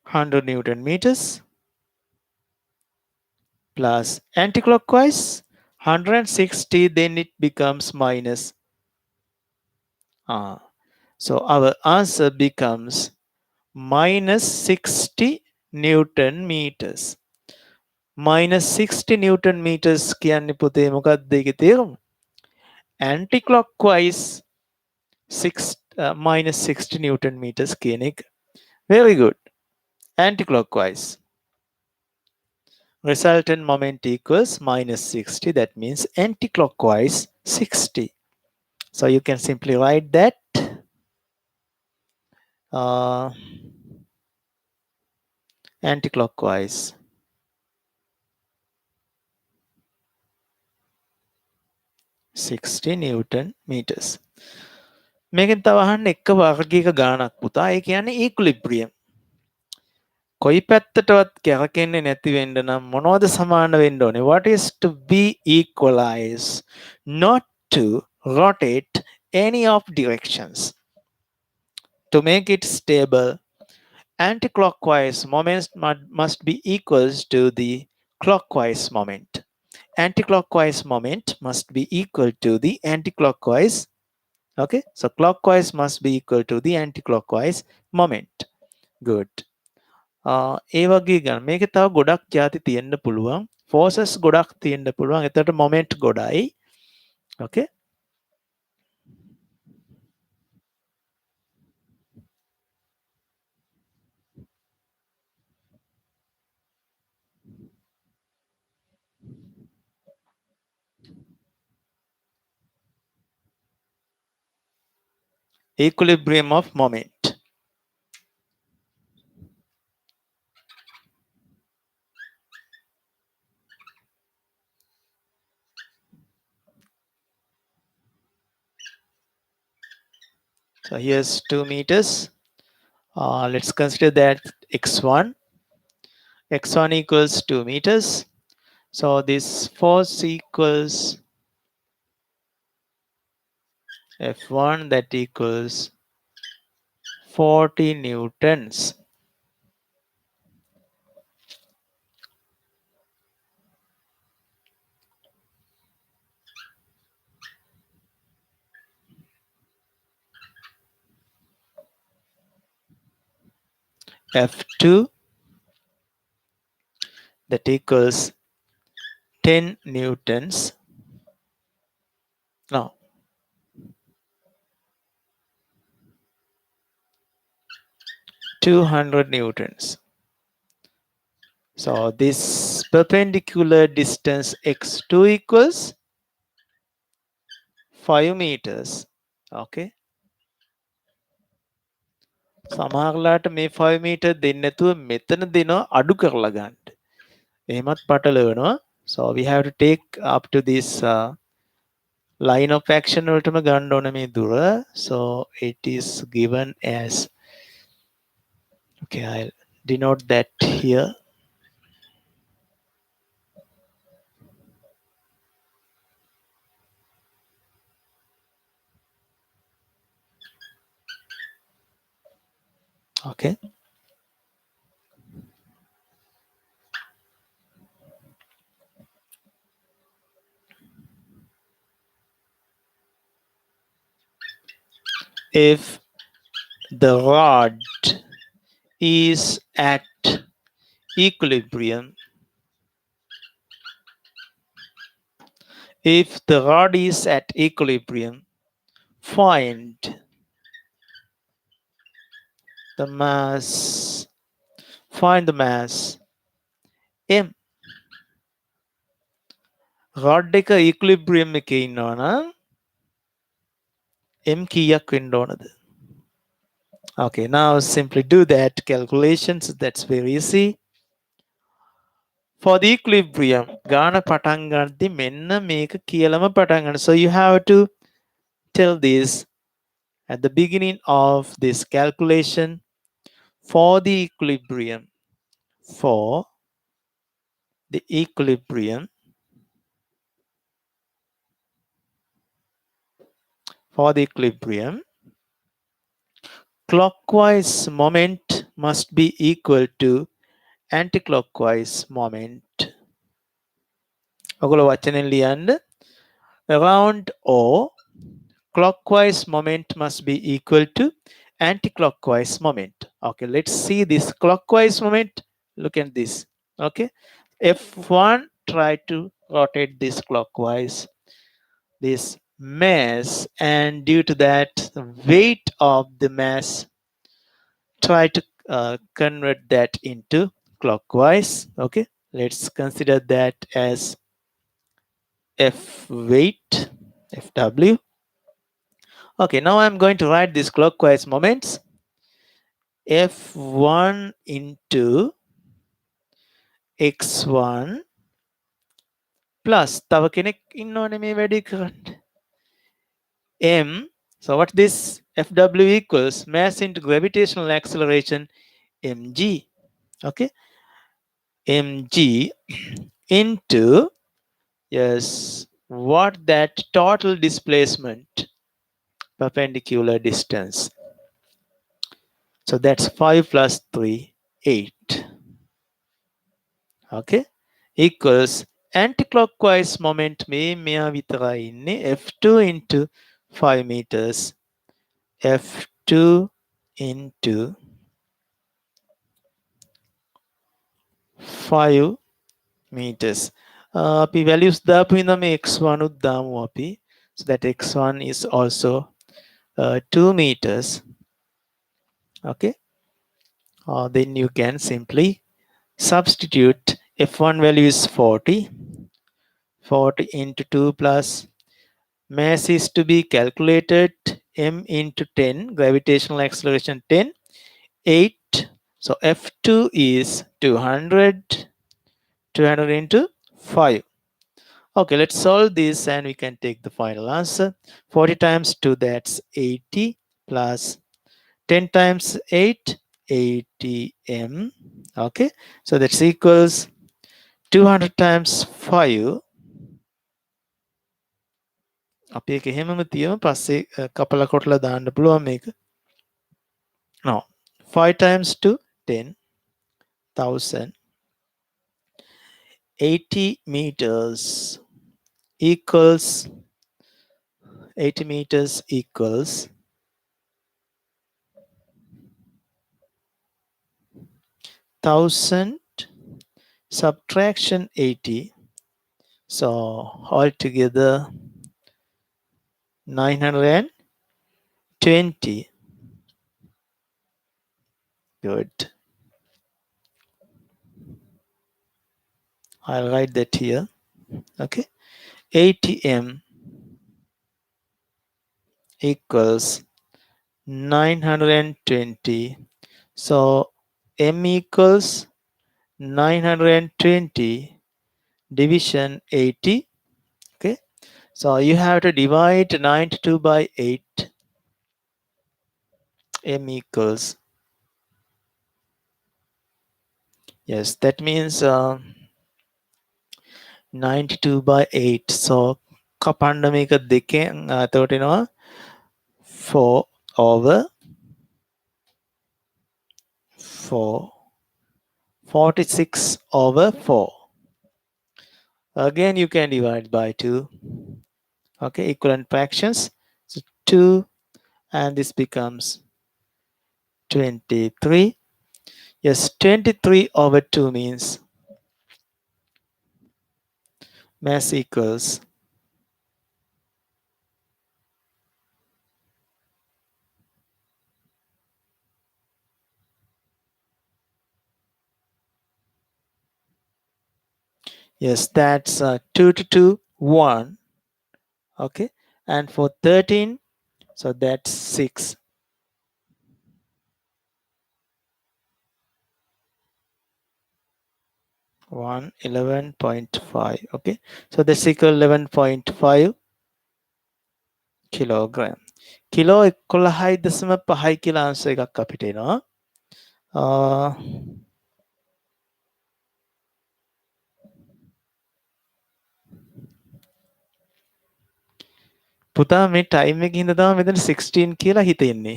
100 Newton meters plus anticlockwise 160, then it becomes minus. So our answer becomes minus 60 Newton meters. Minus 60 Newton meters කියන්නේ පුතේ මොකක්ද ඒකේ තේරුම? Anticlockwise minus 60 Newton meters කියන එක. Very good. Anticlockwise. Resultant moment equals minus 60. That means anticlockwise 60. So you can simply write that. Anticlockwise. $60 Newton meters. මේකෙන් තව අහන්න එක වර්ගයක ගානක් පුතා. ඒ කියන්නේ equilibrium. කොයි පැත්තටවත් කැරකෙන්නේ නැති වෙන්න නම් මොනවද සමාන වෙන්න ඕනේ? What is to be equalized? Not to rotate any of directions. To make it stable, anticlockwise moments must be equals to the clockwise moment. Anticlockwise moment must be equal to the anticlockwise. Okay, so clockwise must be equal to the anticlockwise moment. Good. ඒ වගේ ගන්න මේකේ තව ගොඩක් ಜಾති තියෙන්න පුළුවන්. forces ගොඩක් තියෙන්න පුළුවන්. එතකොට moment ගොඩයි. Okay. equilibrium of moment. So here's 2 meters. Let's consider that x1 equals 2 meters. So this force equals F1, that equals 40 newtons. F2, that equals 10 newtons. No, 200 newtons. So this perpendicular distance x2 equals 5 meters. Okay. සමහරලාට මේ 5 meter දෙන්නේ නැතුව මෙතන දෙනවා අඩු කරලා ගන්න. එහෙමත් පටලවනවා. So we have to take up to this line of action වලටම ගන්න ඕන මේ දුර. So it is given as, okay, I'll denote that here. Okay. If the rod is at equilibrium, if the rod is at equilibrium, find the mass, find the mass m. rod එක equilibrium එකේ ඉන්නවා නම් m කීයක් වෙන්න ඕනද? Okay, now simply do that calculations. That's very easy. For the equilibrium, ගාන පටන් ගන්නදී මෙන්න මේක කියලාම පටන් ගන්න. So you have to tell this at the beginning of this calculation. For the equilibrium, for the equilibrium, for the equilibrium, clockwise moment must be equal to anti-clockwise moment. ඔගොල්ලෝ වචනෙන් ලියන්න. Around O, clockwise moment must be equal to anti-clockwise moment. Okay, let's see this clockwise moment. Look at this. Okay, F1, try to rotate this clockwise, this mass, and due to that the weight of the mass, try to convert that into clockwise. Okay, let's consider that as F weight, Fw. Okay, now I'm going to write these clockwise moments. F1 into x1 plus තව කෙනෙක් ඉන්නවනේ මේ වැඩේ කරන්න. m. So what this Fw equals mass into gravitational acceleration mg. Okay, mg into, yes, what that total displacement, perpendicular distance. So that's 5 plus 3, 8. Okay, equals anti-clockwise moment මේ මෙයා විතරයි ඉන්නේ. F2 into 5 meters. F2 into 5 meters. අපි values දාපු හින්දා මේ x1 උත් දාමු අපි. So that x1 is also 2 meters. Okay, then you can simply substitute. F1 value is 40. 40 into 2 plus mass is to be calculated m into 10, gravitational acceleration 10, 8. So F2 is 200, 200 into 5. Okay, let's solve this and we can take the final answer. 40 times 2, that's 80, plus 10 times 8, 80m. Okay, so that's equals 200 times 5. අපි ඒක එහෙමම තියමු පස්සේ කපලා කොටලා දාන්න පුළුවන් මේක. No, 5 times 2, 10,000. 80 meters equals 80 meters equals 1000 subtraction 80. So altogether 920. Good. I'll write that here. Okay. 80m equals 920. So m equals 920 division 80. Okay. So you have to divide 92 by 8. M equals, yes, that means 92 by 8. So කපන්න මේක දෙකෙන් එතකොට එනවා 4 over 4, 46 over 4. Again you can divide by 2. Okay, equivalent fractions. So 2 and this becomes 23. Yes, 23 over 2 means mass equals, yes, that's 2 to 2, 1. Okay, and for 13, so that's 6. 11.5. Okay, so that's equal 11.5 kilogram. Kilo 11.5 කියලා answer එකක් අපිට එනවා. පුතා මේ time එකේ හින්දා තමයි මෙතන 16 කියලා හිතෙන්නේ.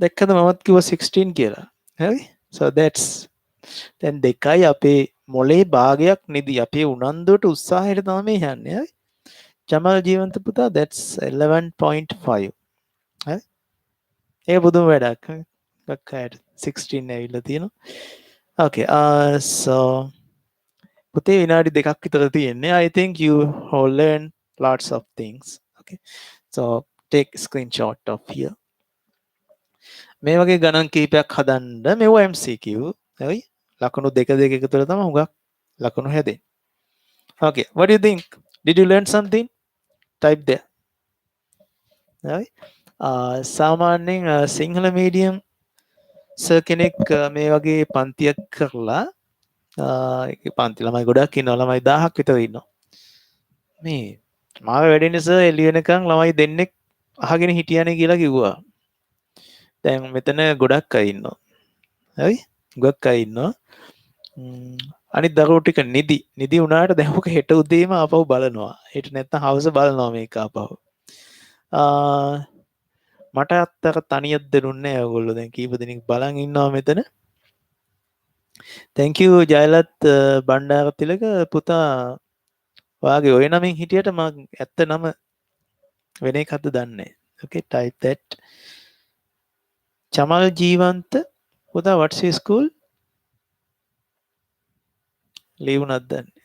දැක්කද මමත් කිව්වා 16 කියලා. හරි? So that's දැන් දෙකයි අපේ මොලේ භාගයක් නිදි. අපේ උනන්දුවට උත්සාහයට තමයි මේ යන්නේ. හරි? ජමල් ජීවන්ත පුතා that's 11.5. හරි? ඒක බුදුම වැඩක්. එකක් අයට 16 ඇවිල්ලා තියෙනවා. Okay, so පුතේ විනාඩි දෙකක් විතර තියෙන්නේ. I think you all learn lots of things. Okay, so take screenshot of here. මේ වගේ ගණන් කීපයක් හදන්න මෙව MCQ. හරි? ලකුණු දෙක දෙක එකතු කරලා තමයි හුඟක් ලකුණු හැදෙන්නේ. Okay, what do you think? Did you learn something? Type there. හරි? සාමාන්‍යයෙන් සිංහල මීඩියම් සර් කෙනෙක් මේ වගේ පන්තියක් කරලා පන්ති ළමයි ගොඩක් ඉන්නවා. ළමයි 1000ක් විතර ඉන්නවා. මේ මාව වැඩෙන්නේ සර් එළි වෙනකන් ළමයි දෙන්නෙක් අහගෙන හිටියනේ කියලා කිව්වා. දැන් මෙතන ගොඩක් අය ඉන්නවා. හරි? ගොඩක් අය ඉන්නවා. අනිත් දරුවෝ ටික නිදි වුණාට දැන් ඔක හෙට උදේම ආපහු බලනවා. හෙට නැත්තම් හවස බලනවා මේක ආපහු. මට අත්තර තනියක් දෙනුන්නේ නැහැ ඔයගොල්ලෝ. දැන් කීප දෙනෙක් බලන් ඉන්නවා මෙතන. thank you ජයලත් බණ්ඩාරතිලක පුතා. ඔයාගේ ඔය නමින් හිටියට මම ඇත්ත නම වෙන එකක්ද දන්නේ නැහැ. okay, type that. චමල් ජීවන්ත පුතා, what's your school? ලියුණාද දන්නේ.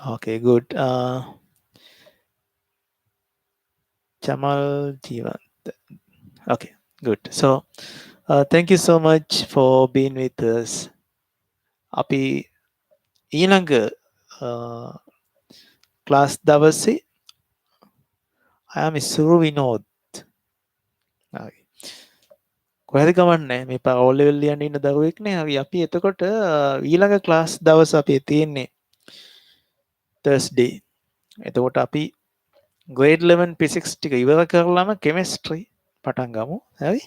okay, good. Chamal Jivant. Okay, good. So thank you so much for being with us. අපි ඊළඟ class දවසේ I am Isuru Vinod. හරි. කොහෙද කමන්නේ මේ පවල් ලෙවල් ලියන්න ඉන්න දරුවෙක්නේ. හරි අපි එතකොට ඊළඟ ක්ලාස් දවස් අපි තියෙන්නේ Thursday. එතකොට අපි grade 11 physics ටික ඉවර කරලාම chemistry පටන් ගමු. හරි?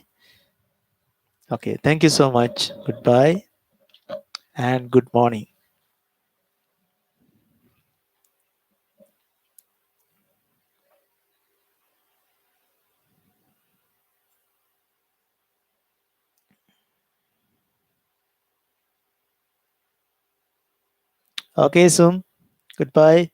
Okay, thank you so much. Goodbye and good morning. Okay, Sum. Goodbye.